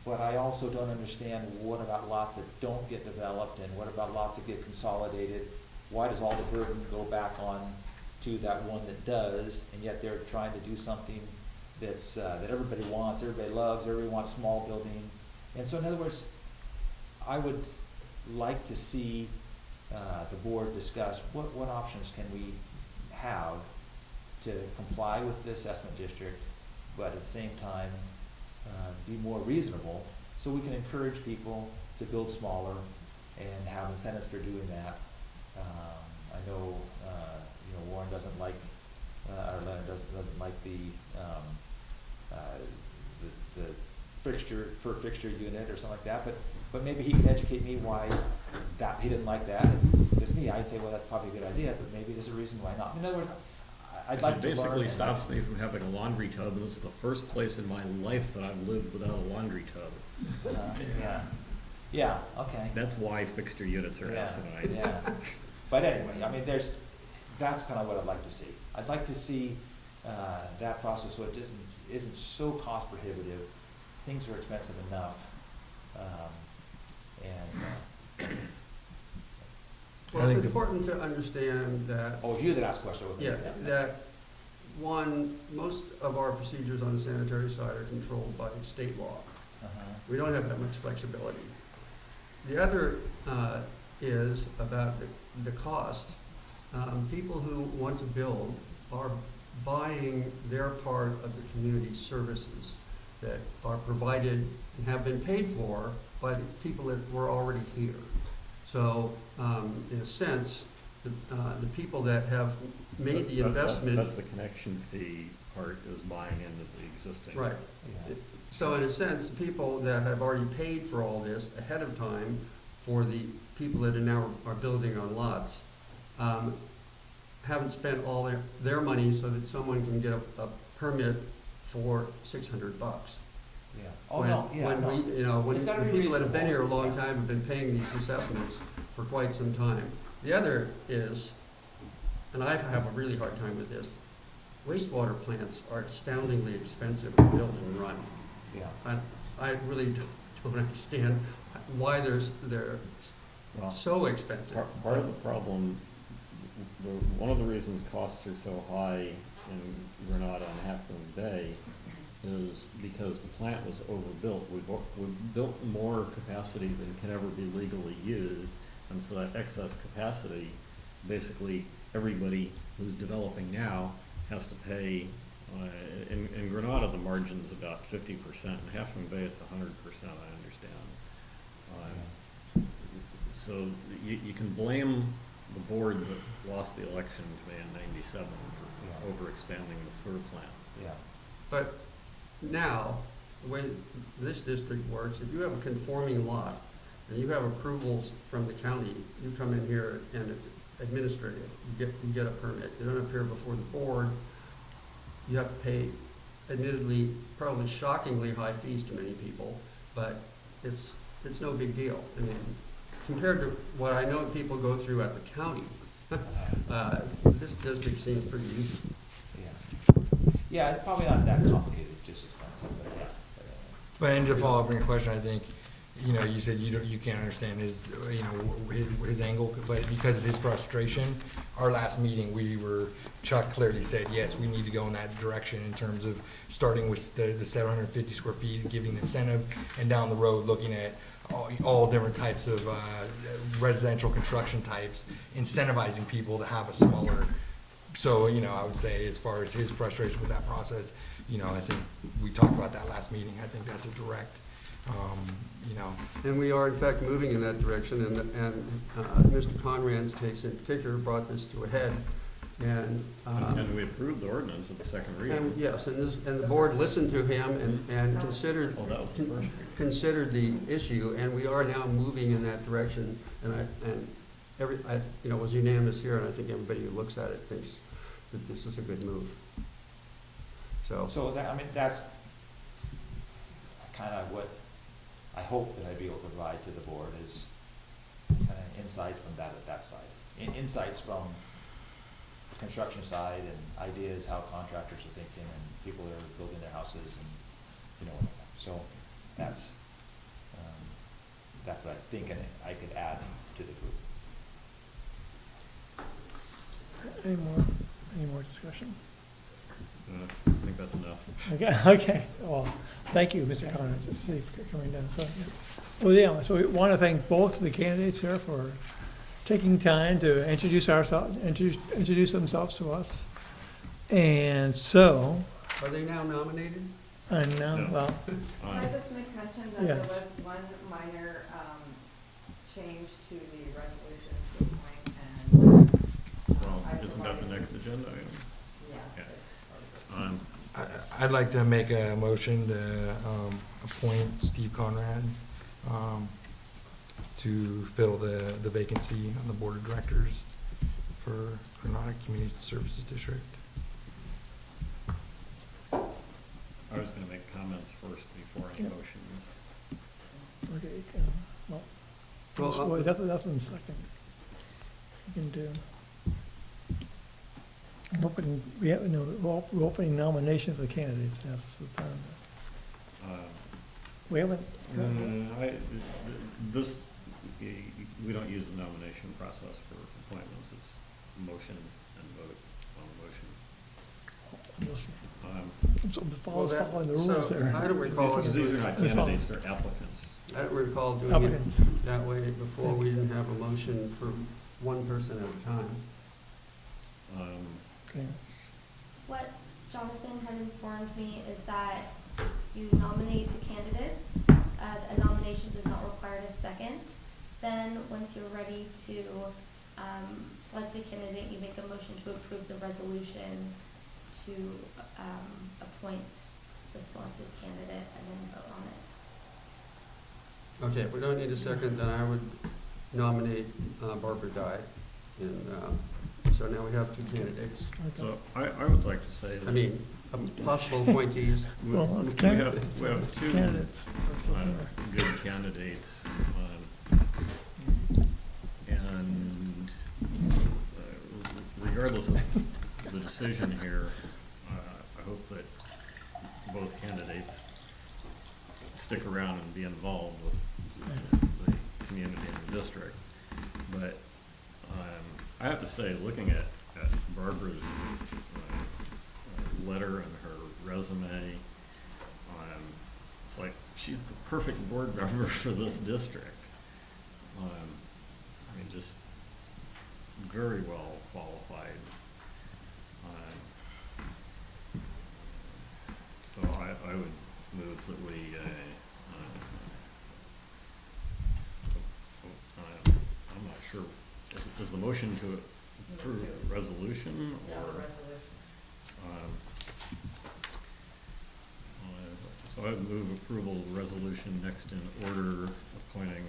But I also don't understand what about lots that don't get developed, and what about lots that get consolidated? Why does all the burden go back on to that one that does, and yet they're trying to do something that's, that everybody wants, everybody loves, everybody wants small building? And so in other words, I would like to see the board discuss what options can we have to comply with the assessment district, but at the same time, be more reasonable, so we can encourage people to build smaller and have incentives for doing that. I know, you know, Warren doesn't like, or Leonard doesn't like the fixture, per fixture unit or something like that, but maybe he can educate me why that, he didn't like that. And because me, I'd say, well, that's probably a good idea, but maybe there's a reason why not. In other words, I'd like to learn. It basically and stops me from having a laundry tub, and this is the first place in my life that I've lived without a laundry tub. Yeah, okay. That's why fixture units are Yeah, asinine. yeah. But anyway, I mean, that's kind of what I'd like to see. I'd like to see that process so it isn't so cost prohibitive. Things are expensive enough. Well, I think it's the- important to understand that, Oh, it was you that asked the question, wasn't yeah, it? that, one, most of our procedures on the sanitary side are controlled by state law. Uh-huh. We don't have that much flexibility. The other is about the cost. People who want to build are buying their part of the community services that are provided and have been paid for by the people that were already here. So, in a sense, the people that have made the investment. That's the connection fee part, is buying into the existing. Right. Yeah. So in a sense, the people that have already paid for all this ahead of time for the people that are building on lots, haven't spent all their money so that someone can get a permit for $600. Yeah. Oh, no, yeah, When no. we, you know, when It's the gotta be people that have been here a reasonable. long time have been paying these assessments for quite some time. The other is, and I have a really hard time with this, wastewater plants are astoundingly expensive to build and run. Yeah. I really don't understand why they're Well, so expensive. Part of the problem, one of the reasons costs are so high in Granada and Half Moon Bay is because the plant was overbuilt. We've built more capacity than can ever be legally used, and so that excess capacity, basically everybody who's developing now has to pay. In Granada, the margin's about 50%. In Half Moon Bay, it's 100%. I understand. So you can blame the board that lost the election to me in '97 for overexpanding the sewer plant. Yeah. But now, the way this district works, if you have a conforming lot and you have approvals from the county, you come in here and it's administrative. You get a permit. You don't appear before the board. You have to pay, admittedly, probably shockingly high fees to many people, but it's no big deal. I mean, compared to what I know people go through at the county, this district seems pretty easy. Yeah. Yeah, it's probably not that complicated, just expensive, but yeah. But and to follow up on your question, I think you know, you said you can't understand his, you know, his angle, but because of his frustration, our last meeting, Chuck clearly said, yes, we need to go in that direction in terms of starting with the 750 square feet, giving incentive, and down the road, looking at all different types of residential construction types, incentivizing people to have a smaller. So, you know, I would say as far as his frustration with that process, you know, I think we talked about that last meeting. I think that's a direct, you know. And we are in fact moving in that direction, and Mr. Conrad's case in particular brought this to a head. And we approved the ordinance at the second reading. and yes, and the board listened to him and considered, Oh, that was the first reading. considered the issue, and we are now moving in that direction. And you know, it was unanimous here, and I think everybody who looks at it thinks that this is a good move. So that, I mean, that's kind of what I hope that I'd be able to provide to the board is kind of insight from that side. Insights from the construction side and ideas how contractors are thinking and people that are building their houses and, you know, so that's what I think and I could add to the group. Any more discussion? I think that's enough. Okay, well, thank you, Mr. Conrad, it's safe coming down, so, yeah. Well, yeah, so we want to thank both the candidates here for taking time to introduce themselves to us. And so, Are they now nominated? and now, No. well, Can I just make mention that there Yes. was one minor change to the resolution to appoint and. Well, I isn't that the provided- next agenda item? Yeah. Okay. that's part of it. I'd like to make a motion to appoint Steve Conrad to fill the vacancy on the board of directors for Granada Community Services District. I was gonna make comments first before any Yeah. motions. okay, well, Well, well, that's in second. You can do. I'm opening, we're opening nominations of the candidates, now, this is the time. We haven't, We don't use the nomination process for appointments, it's motion and vote on the motion. so Well, following the rules so there. I don't recall Because these are us, not It's fine. candidates, they're applicants. I don't recall doing Applicants. it that way before. We didn't have a motion for one person at a time. Okay. What Jonathan had informed me is that you nominate the candidates, a nomination does not require a second. Then, once you're ready to select a candidate, you make a motion to approve the resolution to appoint the selected candidate and then vote on it. Okay, if we don't need a second, then I would nominate Barbara Dye. And so now we have two candidates. So I would like to say that. I mean, possible appointees. Well, We okay. have two Candidates. good candidates. And regardless of the decision here, I hope that both candidates stick around and be involved with the community and the district. But I have to say, looking at Barbara's letter and her resume, it's like she's the perfect board member for this district. I mean, just very well qualified. So I would move that we, I'm not sure, is the motion to approve a resolution No, or? resolution. So I would move approval of the resolution next in order, appointing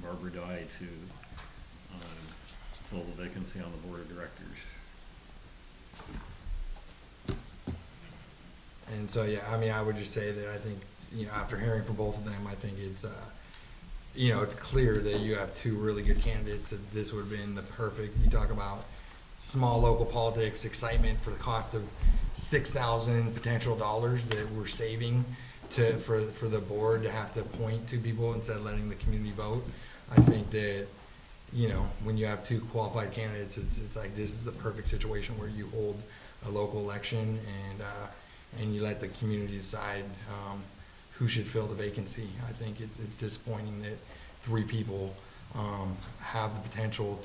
Barbara Dye to fill the vacancy on the board of directors. And so, yeah, I mean, I would just say that I think, you know, after hearing from both of them, I think it's, you know, it's clear that you have two really good candidates, that this would have been the perfect, you talk about small local politics, excitement for the cost of $6,000 potential dollars that we're saving for the board to have to appoint two people instead of letting the community vote. I think that, you know, when you have two qualified candidates, it's like, this is the perfect situation where you hold a local election and you let the community decide, who should fill the vacancy. I think it's disappointing that three people, have the potential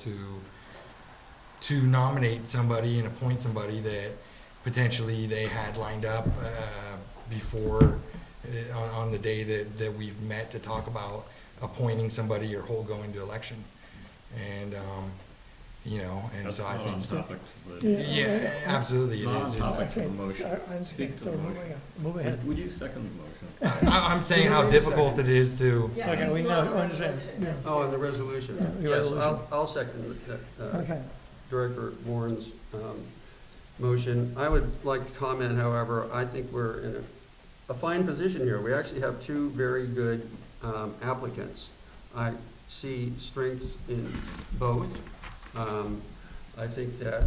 to nominate somebody and appoint somebody that potentially they had lined up, before, on the day that we've met to talk about appointing somebody or going to election. And, you know, and That's so I not on think, topic, but yeah, absolutely it's it not on is. topic It's, to the motion. I understand. Speak to So the moving motion. on. Move ahead. Would you second the motion? I'm saying how difficult it is to, Yeah, Okay, you we do know, on the understand. resolution, Yeah. yes. Oh, and the resolution. Yeah, the Yes, resolution. I'll second that, Okay. Director Warren's motion. I would like to comment, however, I think we're in a fine position here. We actually have two very good applicants. I see strengths in both. I think that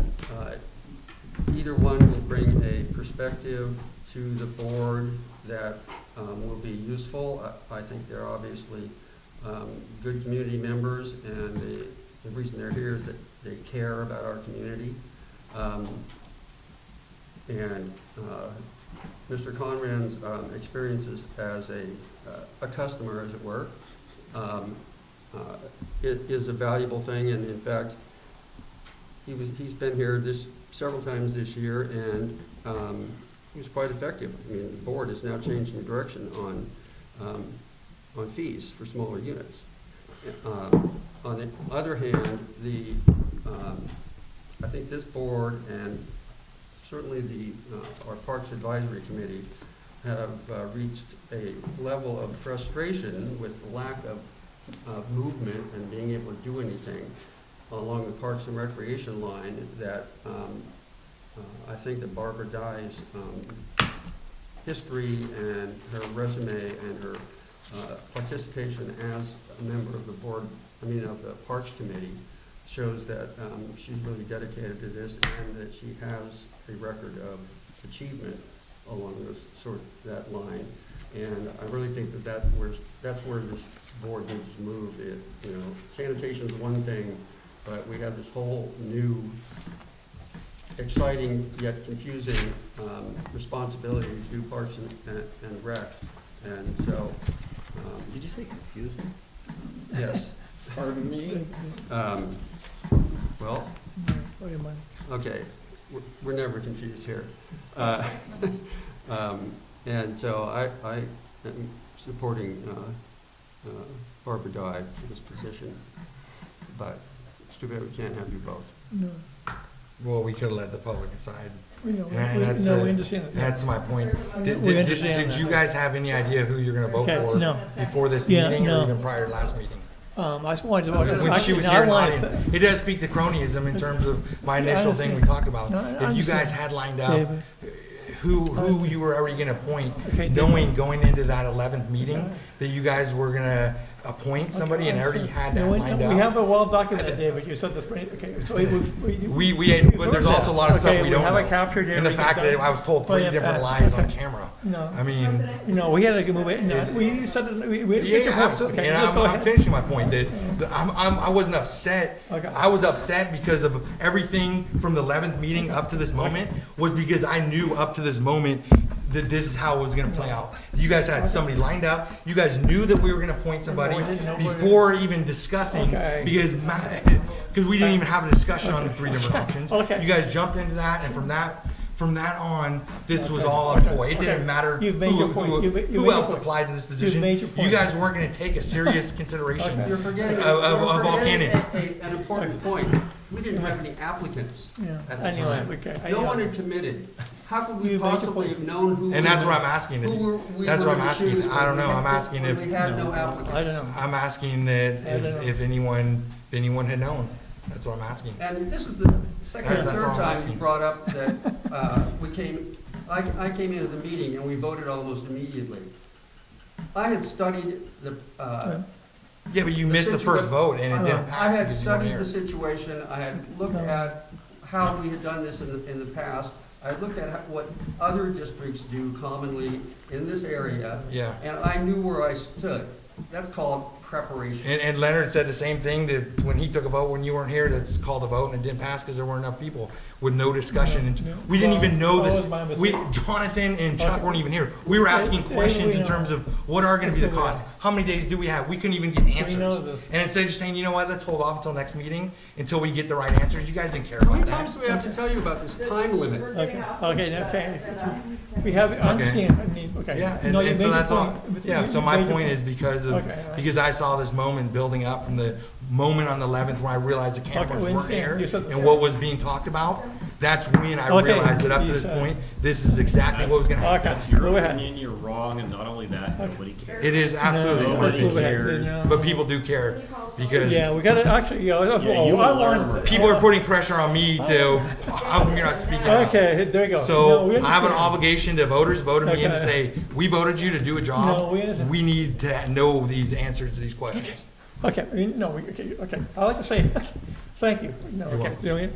either one will bring a perspective to the board that will be useful. I think they're obviously good community members, and the reason they're here is that they care about our community. And Mr. Conran's experiences as a customer, as it were, it is a valuable thing, and in fact, he's been here several times this year, and he was quite effective. I mean, the board is now changing direction on fees for smaller units. On the other hand, I think this board and certainly our Parks Advisory Committee have reached a level of frustration with the lack of movement and being able to do anything along the Parks and Recreation line that I think that Barbara Dye's history and her resume and her participation as a member of the board, of the Parks Committee, shows that she's really dedicated to this and that she has a record of achievement along that line. And I really think that's where this board needs to move. Sanitation's one thing, but we have this whole new, exciting yet confusing responsibility to do Parks and Rec. And so, Did you say confusing? yes. Pardon me? Well, Wait a minute. okay, we're never confused here. And so I am supporting Barbara Dye for this position, but it's too bad we can't have you both. No, well, we could have let the public decide. we know, And that's no, the- we understand that. That's my point. Did We understand you that. guys have any idea who you're gonna vote Okay, for no. before this Yeah, meeting no. or even prior to last meeting? I just wanted to. When she was here in the audience, it does speak to cronyism in terms of my Yeah, I initial thing we understand. talked about. No, I If you understand. guys had lined up David. who you were already gonna appoint, Okay, knowing going into that 11th meeting that you guys were gonna appoint somebody and already had that No, lined we up. have it well documented, David, you said this, okay, so But there's also a lot of stuff Okay, we don't have know. it captured here, And the we can fact that done- I was told Oh, 3 yeah, different Pat, lies on okay. camera. No. I mean, We had to move it, no, we said, we yeah, get your point. absolutely. Okay, And let's go I'm ahead. finishing my point that I wasn't upset. Okay. I was upset because of everything from the 11th meeting up to this moment was because I knew up to this moment that this is how it was gonna play out. You guys had somebody lined up. You guys knew that we were gonna appoint somebody We didn't know we were before even discussing Okay. because we didn't even have a discussion on the 3 different options. Okay. You guys jumped into that, and from that on, this was all a ploy. It Okay. didn't matter You've made your point. You made who your else point. applied to this position. made your point. You guys weren't gonna take a serious consideration. Okay. You're forgetting, Of all candidates. an important point. We didn't have any applicants Yeah, at the anyway, time. okay. No one had committed. How could You we make your possibly point. have known who? And that's what I'm asking. That's what I'm asking. I don't know. I'm asking when if, we had no applicants. I don't know. I'm asking that I don't know. if anyone had known. That's what I'm asking. And this is the second or That's third all I'm time you asking. brought up that I came into the meeting and we voted almost immediately. I had studied the, Yeah, but you The missed the first situa- vote and it didn't I pass had because you weren't studied here. the situation, I had looked at how we had done this in the past. I looked at what other districts do commonly in this area. Yeah. And I knew where I stood. That's called preparation. And Leonard said the same thing, that when he took a vote when you weren't here, that's called a vote and it didn't pass because there weren't enough people with no discussion. And we didn't even know That this. was my mistake. Jonathan and Chuck Okay. weren't even here. We were asking And questions we in know. terms of what are gonna be the That's what we costs? know. How many days do we have? We couldn't even get answers. know this. And instead of just saying, you know what, let's hold off until next meeting until we get the right answers, you guys didn't care How many about times that. do we have to tell you about this time limit? We're Okay, getting off okay, the okay. agenda. We have, understand, I mean, okay. Yeah, No, you and so made your that's all, point. yeah, You so my made your point is because Okay, all right. because I saw this moment building up from the moment on the 11th when I realized the cameras we weren't understand. here You said- and what was being talked about, that's when I Okay, realized that up to you this said- point, this is exactly what was gonna happen. Okay, That's your go ahead. opinion, you're wrong, and not only that, nobody cares. It is absolutely, No, my let's Nobody move ahead. cares. No. but people do care because Yeah, we gotta, actually, yeah, that's Yeah, what, you I alarm wanted. her. people are putting pressure on me to, how come you're not speaking out? Okay, there you go. No, So we I have an understand. obligation to voters voted me in to Okay. say, we voted you to do a No, job. we understand. We need to know these answers to these questions. Okay, I mean, no, okay, I like to say, thank you, no, You're okay,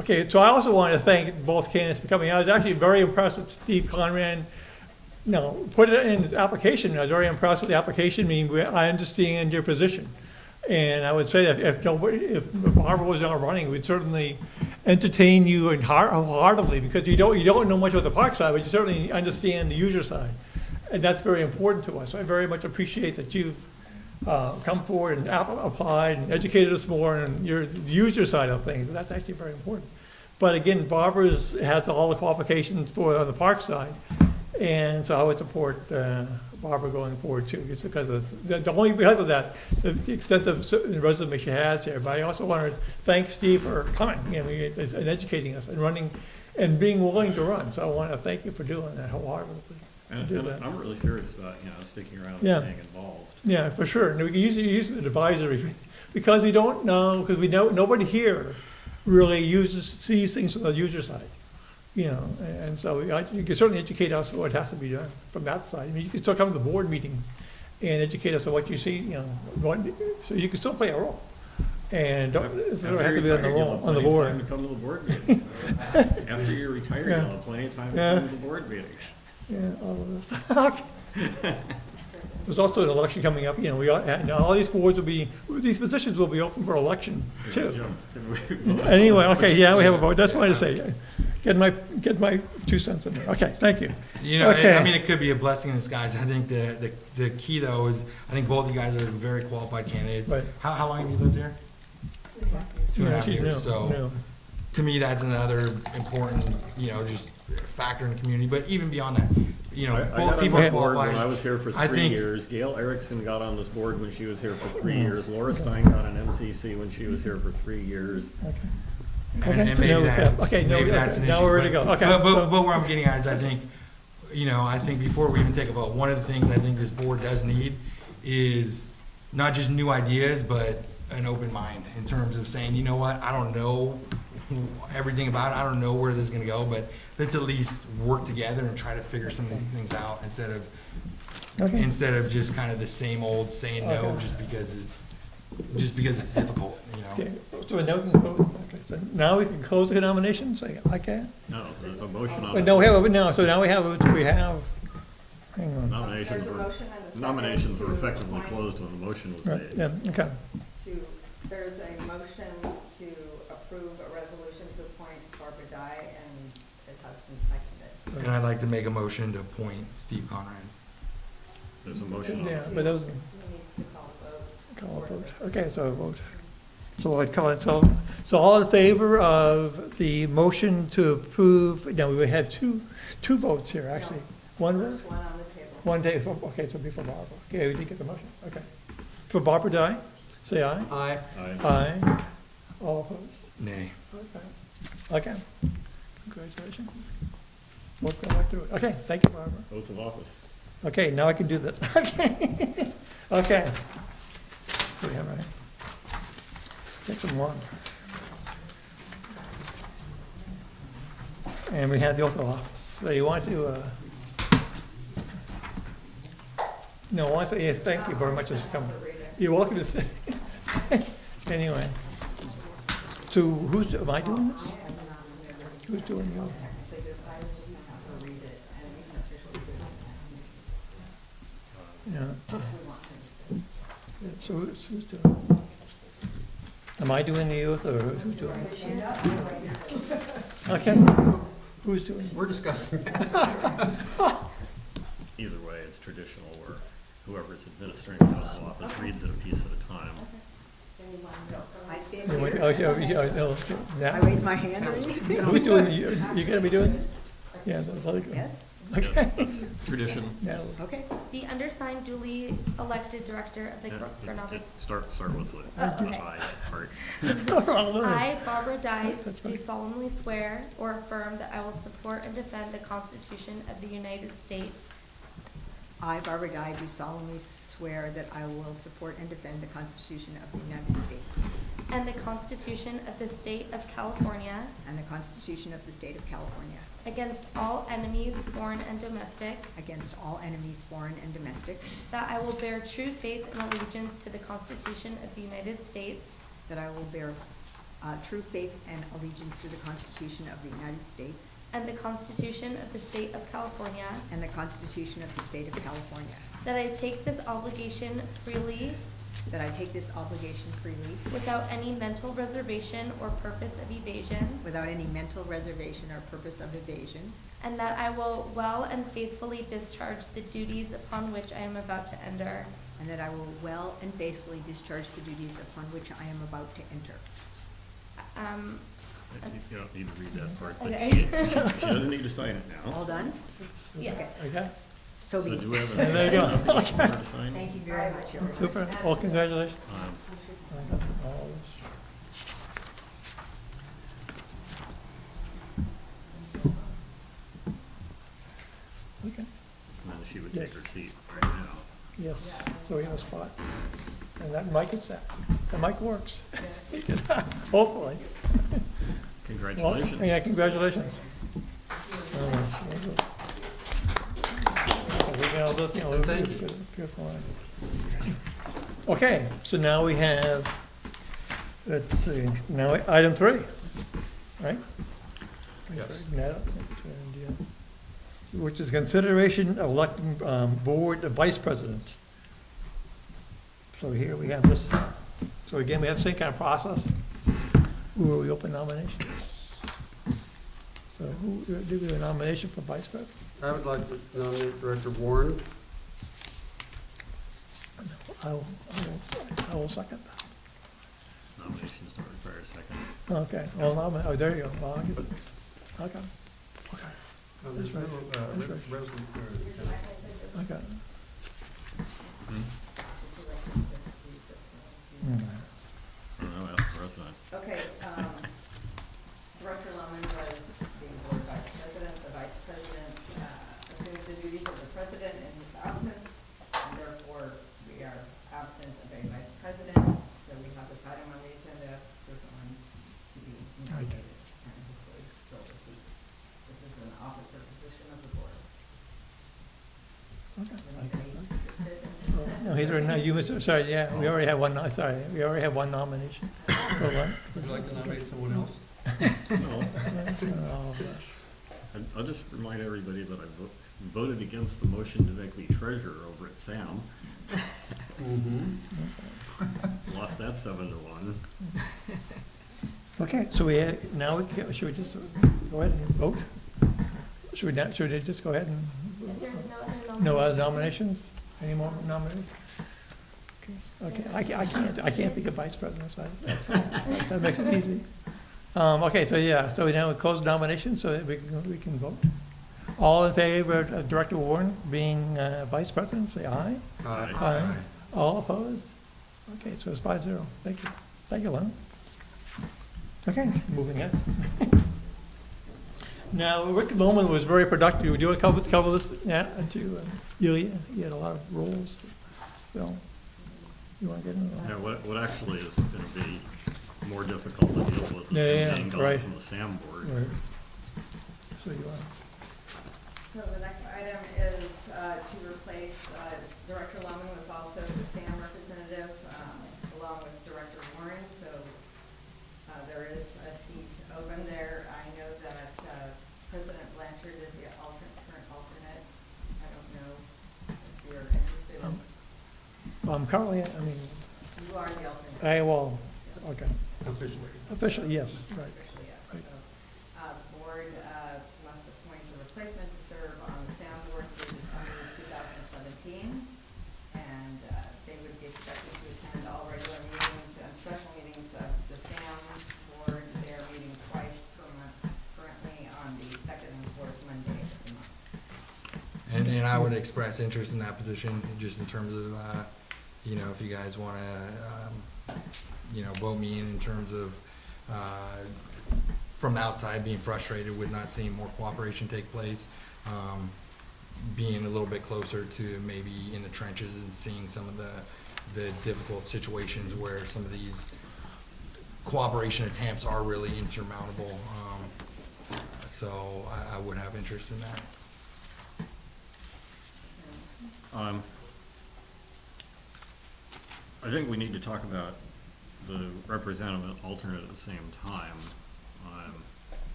okay, so I also wanted to thank both candidates for coming. I was actually very impressed that Steve Conran, put it in his application. I was very impressed with the application, I understand your position. And I would say that if Barbara was not running, we'd certainly entertain you and wholeheartedly, because you don't know much about the park side, but you certainly understand the user side. And that's very important to us. I very much appreciate that you've come forward and applied and educated us more on your user side of things. That's actually very important. But again, Barbara's has all the qualifications for the park side. And so I would support Barbara going forward too, just because of, only because of that, the extensive resume she has here. But I also want to thank Steve for coming, and educating us and running and being willing to run. So I want to thank you for doing that wholeheartedly. And I'm really serious about, sticking around and Yeah. staying involved. Yeah, for sure. And we can use an advisory, because we don't know, because we know, nobody here really sees things from the user side. And so you can certainly educate us on what has to be done from that side. I mean, you can still come to the board meetings and educate us on what you see, so you can still play a role. And don't, it doesn't have to be on the You'll have on the plenty of board. time to come to the board meetings. After you're retired, Yeah. you'll have plenty of time to Yeah. come to the board meetings. Yeah, all of this. There's also an election coming up, now all these boards these positions will be open for election too. Can we- Anyway, okay, yeah, we have a vote, that's what I say. Get my 2 cents in there, okay, thank you. Okay. I mean, it could be a blessing in disguise. I think the key though is, I think both you guys are very qualified candidates. Right. How long have you lived here? 2.5 She's years, new, so. new. To me, that's another important, just factor in the community, but even beyond that, I both got on people are this board qualified. when I was here for I 3 think- years. Gail Erickson got on this board when she was here for 3 Mm-hmm. years. Laura Stein got an MCC when she was here for 3 years. And maybe No, that's, okay, no, maybe that's an now issue. we're ready to but- go. Okay, But so- where I'm getting at is I think, I think before we even take a vote, one of the things I think this board does need is not just new ideas, but an open mind in terms of saying, you know what, I don't know everything about it, I don't know where this is gonna go, but let's at least work together and try to figure some of these things out instead of just kind of the same old saying no Okay. just because it's difficult, Okay, so now we can close, okay, so now we can close the nomination, say, I can? No, there's a motion on But it. no, so now we have, hang on, Nominations There's a were, motion and a second nominations were to effectively appoint- closed when the motion was right, made. yeah, okay. There's a motion to approve a resolution to appoint Barbara Dye, and it has been seconded. And I'd like to make a motion to appoint Steve Conrad. There's a motion on Yeah, it. but those, He needs to call a vote. call a vote, okay, so a vote. So I'd call it, so all in favor of the motion to approve, now we have two votes here, actually. One vote? First one on the table. One day, okay, so it'll be for Barbara. Okay, we did get the motion, okay. For Barbara Dye, say aye. Aye. Aye. All opposed? Nay. Okay. Congratulations. We'll go right through it. Okay, thank you, Barbara. Oath of office. Okay, now I can do that. Okay. Okay. We have, right? Take some water. And we had the oath of office. So you want to, no, I want to say thank you very much for coming. You're welcome to say. Anyway. So am I doing this? Who's doing yours? Yeah. We want him to stay. Yeah, so who's doing it? Am I doing the youth or who's doing it? Okay, who's doing it? We're discussing that. Either way, it's traditional where whoever's administering the oath of office reads it a piece at a time. I stand Yeah, wait, here, okay, yeah, no, I now, raise my hand. who's doing it? You gonna be doing it? Yeah, that's other good. Yes, Okay. Yes, that's tradition. Now, okay. The undersigned duly elected director of the Granada. Start with the Okay. I part. I, Barbara Dye, That's do funny. solemnly swear or affirm that I will support and defend the Constitution of the United States I, Barbara Dye, do solemnly swear that I will support and defend the Constitution of the United States and the Constitution of the State of California and the Constitution of the State of California against all enemies, foreign and domestic, against all enemies, foreign and domestic, that I will bear true faith and allegiance to the Constitution of the United States that I will bear true faith and allegiance to the Constitution of the United States and the Constitution of the State of California, and the Constitution of the State of California, that I take this obligation freely that I take this obligation freely without any mental reservation or purpose of evasion, without any mental reservation or purpose of evasion, and that I will well and faithfully discharge the duties upon which I am about to enter. and that I will well and faithfully discharge the duties upon which I am about to enter. You don't need to read that part, but Okay. she doesn't need to sign it now. All done? Yes. okay, So So be do it. we have There you go. a copy for her to sign? Thank you very much, everyone. super, well, congratulations. Um, All this. Okay, And then she would Yes. take her seat right now. yes, so we have a spot. And that mic is set. The mic works. Hopefully. Well, Congratulations. yeah, congratulations. And thank you. Okay, so now we have, let's see, now item 3, right? Yes. Which is consideration of electing board vice president. So here we have this, so again, we have the same kind of process. Who we open nominations? So who, do we have a nomination for vice president? I would like to nominate Director Warren. I will second that. Nominations don't require a second. Okay, well, oh, there you go. Well, I guess- okay, okay, There's no, That's right. okay. Hmm? Hmm. I don't know, ask the president. Okay, Director Lohman was the board vice president. The vice president assumes the duties of the president in his absence, and therefore we are absent of a vice president. So we have this item on the agenda for someone to be nominated and hopefully fill the seat. This is an officer position of the board. Anybody interested in- No, he's already, no, you, sorry, yeah, we already have one, sorry, we already have one nomination. For what? Would you like to nominate someone else? No, Oh, gosh. I'll just remind everybody that I voted against the motion to make me treasurer over at SAM. Lost that 7-1. Okay, so now should we just go ahead and vote? Should we just go ahead and, If there's no other nominations. no other nominations? Any more nominations? Okay, I can't think of vice president, so that makes it easy. Okay, so yeah, so we now close nominations so that we can vote. All in favor of Director Warren being vice president, say aye. Aye. All opposed? Okay, so it's 5-0. Thank you. Thank you, Len. Okay, moving on. Now, Rick Lohman was very productive. Do you want to cover this? Yeah, you had a lot of roles. So, you want to get into Yeah, that? what actually is going to be more difficult to deal with Yeah, is yeah, being right. gone from the SAM board. Right. So you want, So the next item is to replace, Director Lohman was also the SAM representative, along with Director Warren, so there is a seat open there. I know that President Blanchard is the current alternate. I don't know if you're interested in Currently, You are the alternate. okay, Officially. officially, yes, right. Officially, yes. Right. So, board must appoint a replacement to serve on the SAM board through December 2017. And they would be expected to attend all regular meetings and special meetings of the SAM board. They're meeting twice per month, currently on the second and fourth Monday of the month. And I would express interest in that position, just in terms of, if you guys want to, vote me in terms of, from the outside, being frustrated with not seeing more cooperation take place, being a little bit closer to maybe in the trenches and seeing some of the difficult situations where some of these cooperation attempts are really insurmountable. So I would have interest in that. I think we need to talk about the representative and alternate at the same time,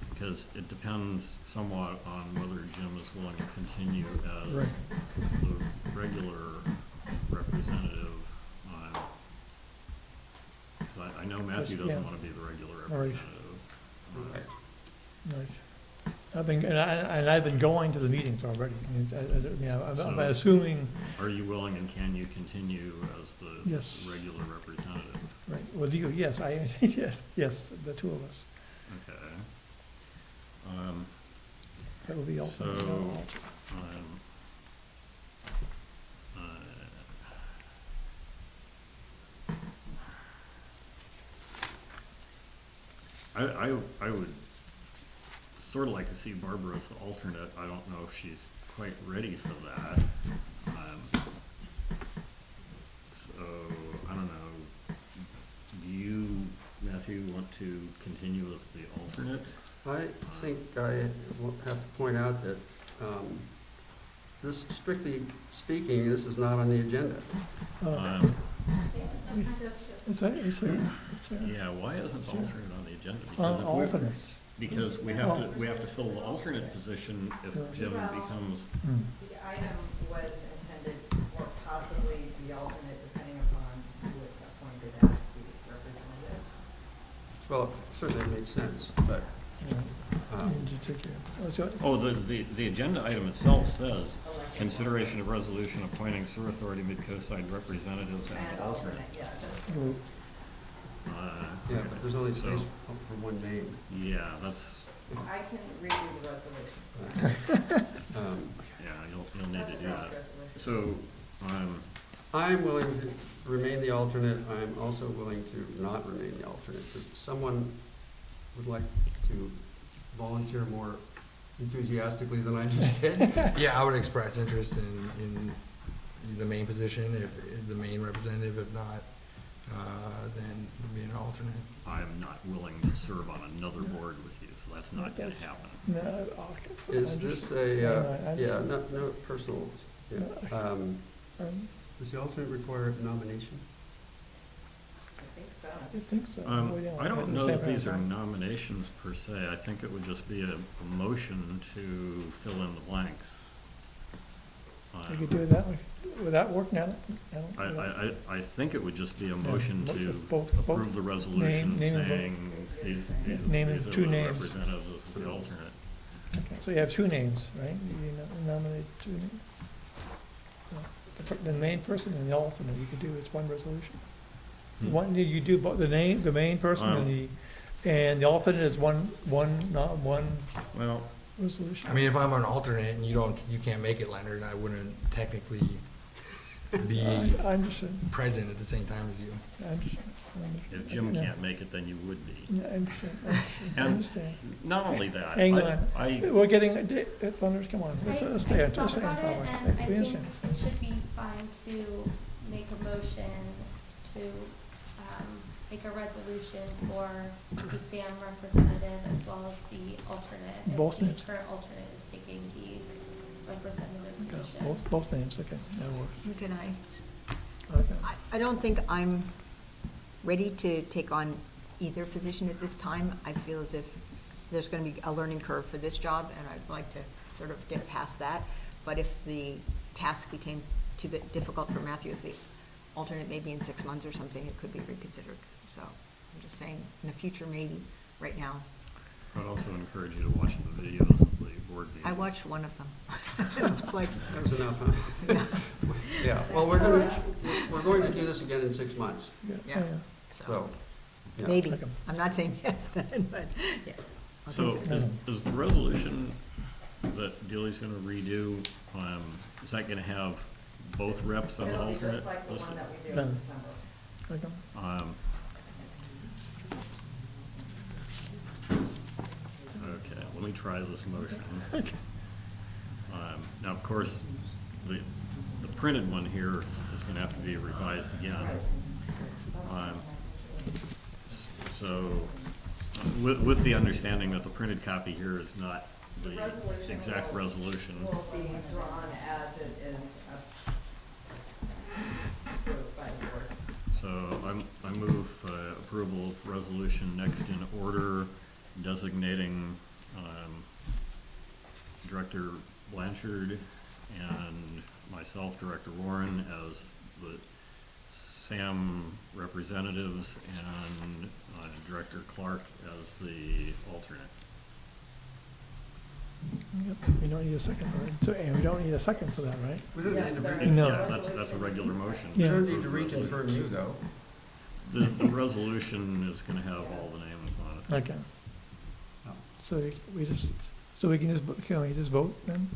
because it depends somewhat on whether Jim is willing to continue as Right. the regular representative. 'Cause I know Matthew Yeah. doesn't want to be the regular Right. representative. Right. Right. I've been going to the meetings already. I'm So- assuming, Are you willing and can you continue as the Yes. regular representative? right, well, yes, yes, the two of us. Okay. That would be So, alternate. I would sort of like to see Barbara as the alternate. I don't know if she's quite ready for that. So, I don't know. Do you, Matthew, want to continue as the alternate? I think I have to point out that this, strictly speaking, this is not on the agenda. Um, It's here, it's here. Yeah, why isn't the Sure. alternate on the agenda? Because if we- Alternates. Because we have to fill the alternate position if Jim becomes, Hmm. The item was intended for possibly the alternate, depending upon who is appointed as the representative. Well, it certainly makes sense, but Yeah. You take care. the agenda item itself says, consideration of resolution appointing sewer authority mid-coast-side representatives and And alternate. alternate, yeah. Well, yeah, but there's only So- space for one name. Yeah, that's, I can read you the resolution. yeah, you'll need That's to a do draft that. resolution. So, I'm willing to remain the alternate. I'm also willing to not remain the alternate. Does someone would like to volunteer more enthusiastically than I just did? Yeah, I would express interest in the main position, if the main representative, if not, then be an alternate. I am not willing to serve on another board with you, so that's not gonna That's- happen. No, okay. Is this I a, understand. no personal, yeah. Does the alternate require nomination? I think so. I think so. Well, yeah, I don't know understand that these are that. nominations per se. I think it would just be a motion to fill in the blanks. You could do it that way. Would that work now? I think it would just be a motion Yeah, to both- approve the resolution name and vote. saying Naming these are two the names. representatives as the alternate. Okay, so you have two names, right? You nominate two names. The main person and the alternate, you could do, it's one resolution. Hmm. You do both, the main person and the alternate is one Well, resolution. I mean, if I'm an alternate and you can't make it, Leonard, I wouldn't technically be I understand, present at the same time as you. I understand. if Jim Yeah. can't make it, then you would be. Yeah, I understand, I And understand. not only that, Hang on, I, we're getting, Leonard, come on, let's I stay on thought topic. about it, and I We think understand. it should be fine to make a motion to make a resolution for the SAM representative as well as the alternate. if Both names. The current alternate is taking the representative Okay, position. both names, okay, that works. Can I? Okay. I don't think I'm ready to take on either position at this time. I feel as if there's going to be a learning curve for this job, and I'd like to sort of get past that. But if the task became too bit difficult for Matthew as the alternate, maybe in 6 months or something, it could be reconsidered. So I'm just saying, in the future, maybe, right now. I'd also encourage you to watch the videos of the board meeting. I watched one of them. It's like, That was enough, huh? yeah. Yeah, well, we're going to do this again in 6 months, Yeah. so. yeah. Maybe. Okay. I'm not saying yes then, but yes. I'll So consider it. is the resolution that Delia's gonna redo, is that gonna have both reps and the It'll be alternate? just like the one that we did Done. in December. Okay. Okay, let me try this motion. Now, of course, the printed one here is gonna have to be revised again. So, with the understanding that the printed copy here is not the resolution exact resolution. Will be drawn as it is approved by the board. So I move approval of resolution next in order designating Director Blanchard and myself, Director Warren, as the SAM representatives and Director Clark as the alternate. Yep, we don't need a second for it. So, and we don't need a second for that, right? We don't need to Yes, re- there No. Yeah, that's a regular motion. we Yeah. don't need to reconfirm you, though. The resolution is gonna have all the names on it. Okay. Oh. So we just, so we can just, can we just vote then?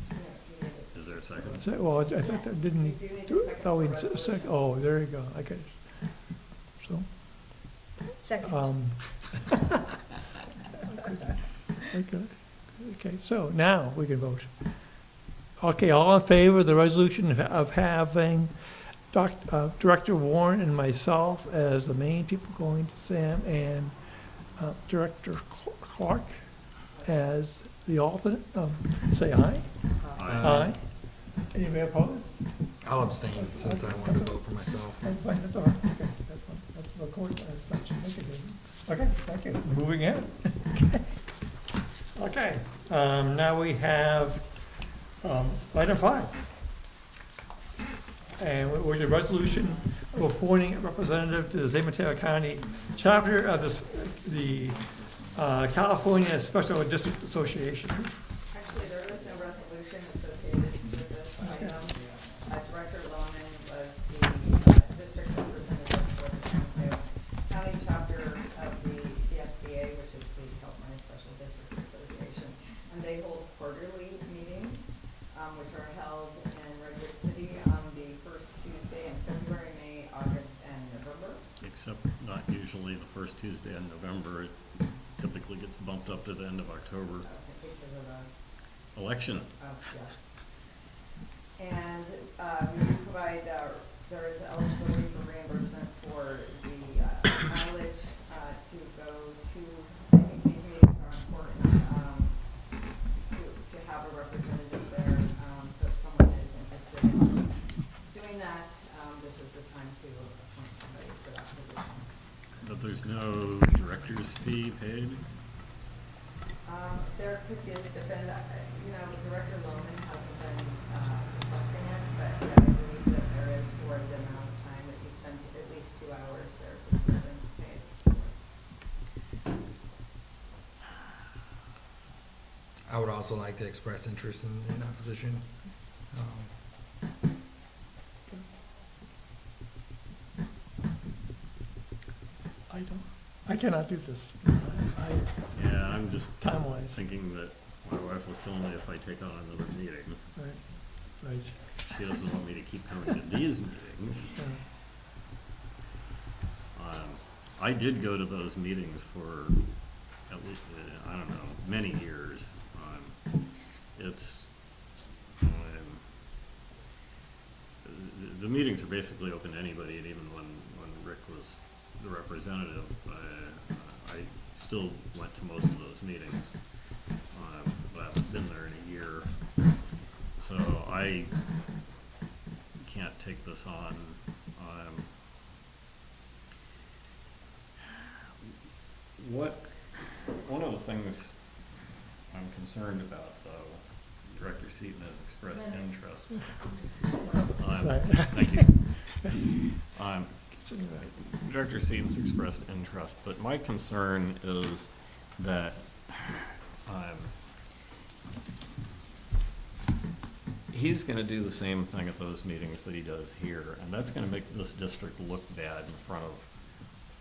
Is there a second? So, well, I thought that didn't, You do need do a it. second Thought we, for sec, resolution. oh, there you go, I got it. So, Second. okay, so now we can vote. Okay, all in favor of the resolution of having Director Warren and myself as the main people going to SAM and Director Clark as the alternate, say aye. Aye. Anybody opposed? I'll abstain since I want to vote for myself. That's fine, that's all right, okay, that's fine, that's recorded as such. Okay, thank you, moving in. Okay, now we have, item 5. And we're the resolution of appointing a representative to the San Mateo County chapter of the California Special District Association. Actually, there is no resolution associated with this item. Director Lohman was the district representative for the San Mateo County chapter of the CSDA, which is the California Special District Association. And they hold quarterly meetings, which are held in Redwood City on the first Tuesday in February, May, August, and November. Except not usually the first Tuesday in November. It typically gets bumped up to the end of October. Because of the Election. yes. And we do provide, there is eligibility for reimbursement for the mileage to go to, I think these meetings are important to have a representative there. So if someone is interested in doing that, this is the time to appoint somebody for that position. But there's no director's fee paid? There could be a stipend, Director Lohman hasn't been requesting it, but yeah, I believe that there is for the amount of time that you spend, at least 2 hours, there's a stipend paid. I would also like to express interest in that position. I cannot do this. Yeah, I'm just Time-wise. thinking that my wife will kill me if I take on another meeting. Right. She doesn't want me to keep coming to these meetings. I did go to those meetings for at least, I don't know, many years. It's, the meetings are basically open to anybody, and even when Rick was the representative, I still went to most of those meetings. But I haven't been there in a year, so I can't take this on. One of the things I'm concerned about, though, Director Seaton has expressed interest. Sorry. Thank you. Director Seaton's expressed interest, but my concern is that he's going to do the same thing at those meetings that he does here, and that's going to make this district look bad in front of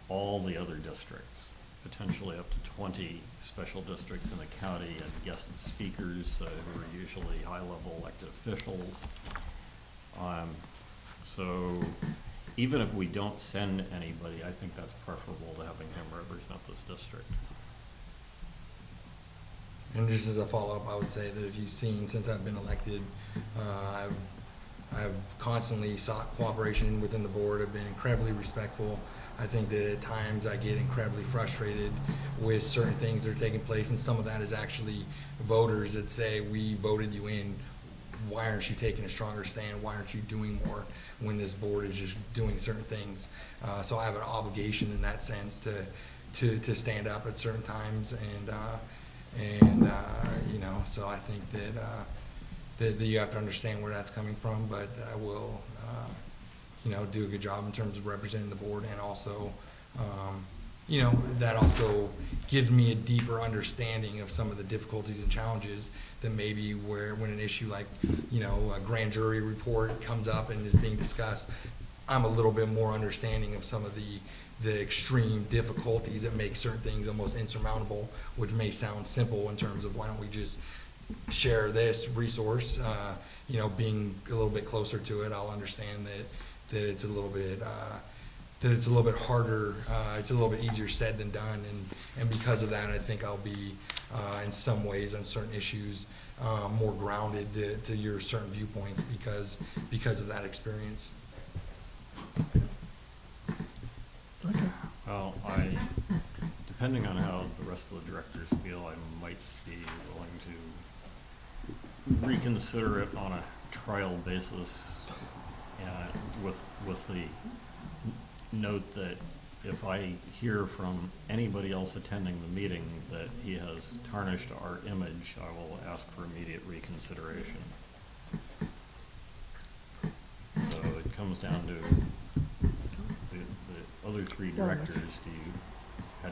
all the other districts, potentially up to 20 special districts in the county and guest speakers who are usually high-level elected officials. So even if we don't send anybody, I think that's preferable to having him represent this district. And just as a follow-up, I would say that if you've seen, since I've been elected, I've constantly sought cooperation within the board. I've been incredibly respectful. I think that at times I get incredibly frustrated with certain things that are taking place, and some of that is actually voters that say, we voted you in, why aren't you taking a stronger stand? Why aren't you doing more when this board is just doing certain things? So I have an obligation in that sense to stand up at certain times, and you know, so I think that you have to understand where that's coming from, but I will, you know, do a good job in terms of representing the board, and also, you know, that also gives me a deeper understanding of some of the difficulties and challenges that maybe when an issue like, you know, a grand jury report comes up and is being discussed, I'm a little bit more understanding of some of the extreme difficulties that make certain things almost insurmountable, which may sound simple in terms of why don't we just share this resource. You know, being a little bit closer to it, I'll understand that it's a little bit harder, it's a little bit easier said than done, and because of that, I think I'll be in some ways on certain issues more grounded to your certain viewpoints because of that experience. Okay. Well, depending on how the rest of the directors feel, I might be willing to reconsider it on a trial basis, with the note that if I hear from anybody else attending the meeting that he has tarnished our image, I will ask for immediate reconsideration. So it comes down to the other three directors.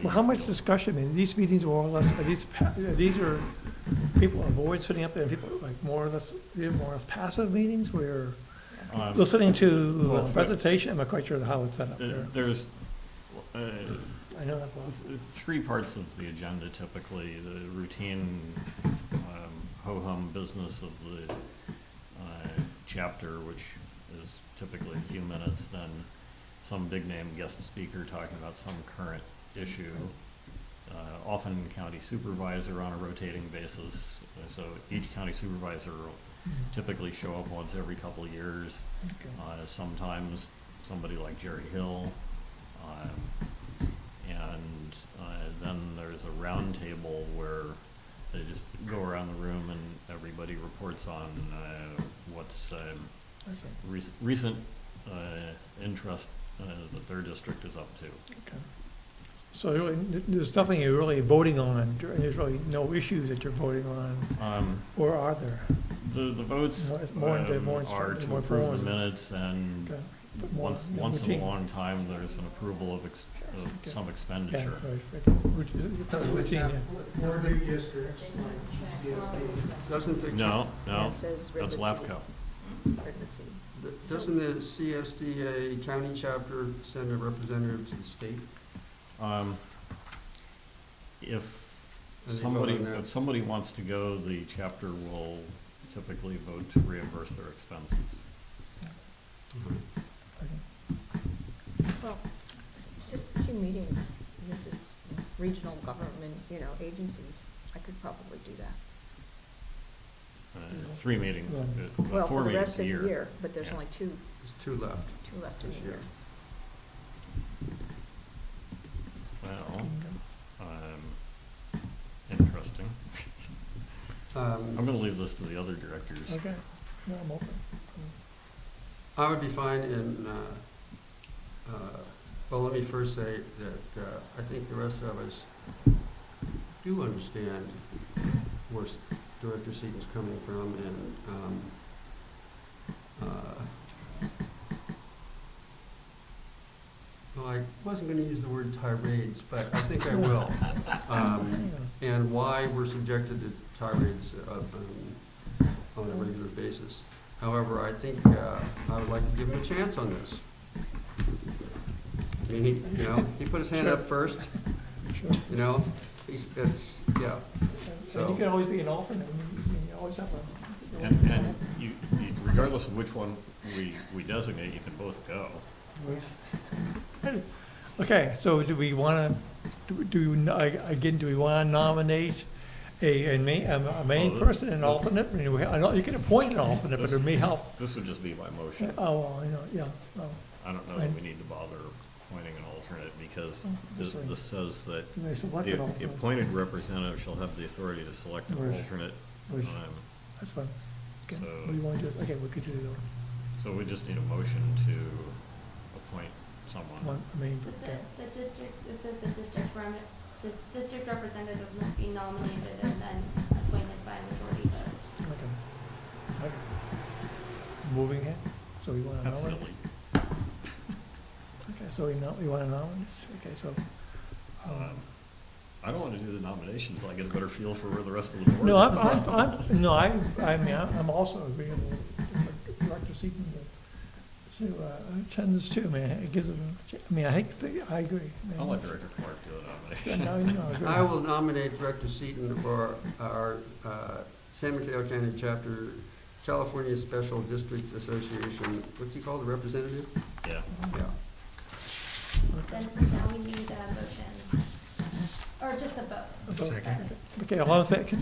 Well, how much discussion, I mean, these meetings more or less, these are people avoid sitting up there, and people like more or less passive meetings where listening to a presentation? I'm not quite sure how it's set up there. There's I know that well. three parts of the agenda typically: the routine ho-hum business of the chapter, which is typically a few minutes, then some big name guest speaker talking about some current issue, often county supervisor on a rotating basis. So each county supervisor will typically show up once every couple of years. Okay. Sometimes somebody like Jerry Hill, and then there's a round table where they just go around the room and everybody reports on what's recent interest that their district is up to. Okay. So really, there's nothing you're really voting on, there's really no issues that you're voting on, or are there? The votes more are instructive, to more approve the formal. minutes, and Okay. once in a routine. long time, there's an approval of some Yeah, expenditure. right. Routine, yeah. Four new districts, like GCSD. Doesn't the, No, That says that's Redwood LAFCO. City. Redwood City. doesn't the CSDA county chapter send a representative to the state? If And they vote on that? if somebody wants to go, the chapter will typically vote to reimburse their expenses. Well, it's just 2 meetings. This is regional government, agencies. I could probably do that. 3 meetings, Yeah. Well, 4 for the meetings rest a of year. the year, but there's Yeah. only two There's 2 left. left in This the year. year. Well, interesting. I'm gonna leave this to the other directors. Okay, no, I'm open. I would be fine in, well, let me first say that I think the rest of us do understand where Director Seaton's coming from, and Well, I wasn't gonna use the word tirades, but I think I will. And why we're subjected to tirades on a regular basis. However, I think I would like to give him a chance on this. I mean, he put his hand up first, Sure. yeah. So you can always be an alternate, you always have a. And you, regardless of which one we designate, you can both go. Okay, so do we want to, do we want to nominate a main person, an alternate? I mean, I know you can appoint an alternate, but it may help. This would just be my motion. Oh, well, I know, yeah. Oh. I don't know that we need to bother appointing an alternate, because this says that They select an the alternate. appointed representative shall have the authority to select an Right. alternate. Right. Um, That's fine. Okay, So- what do you want to do? Okay, we could do the So we just need a motion to appoint someone. one, I mean, But okay. the district, it says the district representative must be nominated and then appointed by a majority vote. Okay. Okay. Moving ahead, so we want to That's nominate? silly. Okay, so we want to nominate, okay, so. I don't want to do the nomination until I get a better feel for where the rest of the board No, is. I'm also agreeable with Director Seaton to attend this too, man, it gives him, I agree. I'll let Director Clark do the Yeah, nomination. no, I agree. I will nominate Director Seaton for our San Mateo County Chapter, California Special Districts Association, what's he called, the representative? Yeah. Yeah. Then now we need a motion, or just a vote. Second. Okay,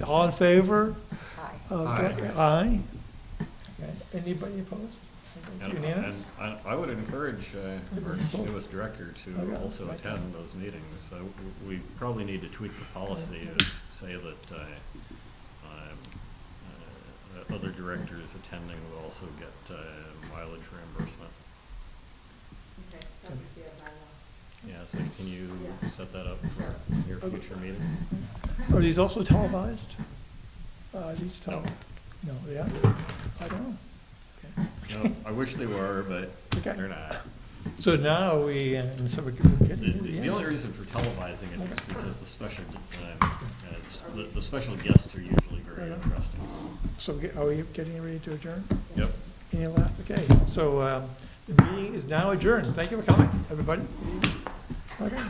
all in favor? Aye. Okay, aye. Okay, anybody opposed? Okay, And unanimous? I would encourage our newest director to Okay. also attend those meetings. So we probably need to tweak the policy to say that other directors attending will also get mileage reimbursement. Okay, that would be a bylaw. Yeah, so can you set that up for your future meeting? Are these also televised? These No. No, yeah? I don't know. No, I wish they were, but Okay. they're not. So now we're The getting. only reason for televising it is because the special guests are usually very interesting. So are we getting ready to adjourn? Yep. Any last? Okay, so the meeting is now adjourned. Thank you for coming, everybody. Okay.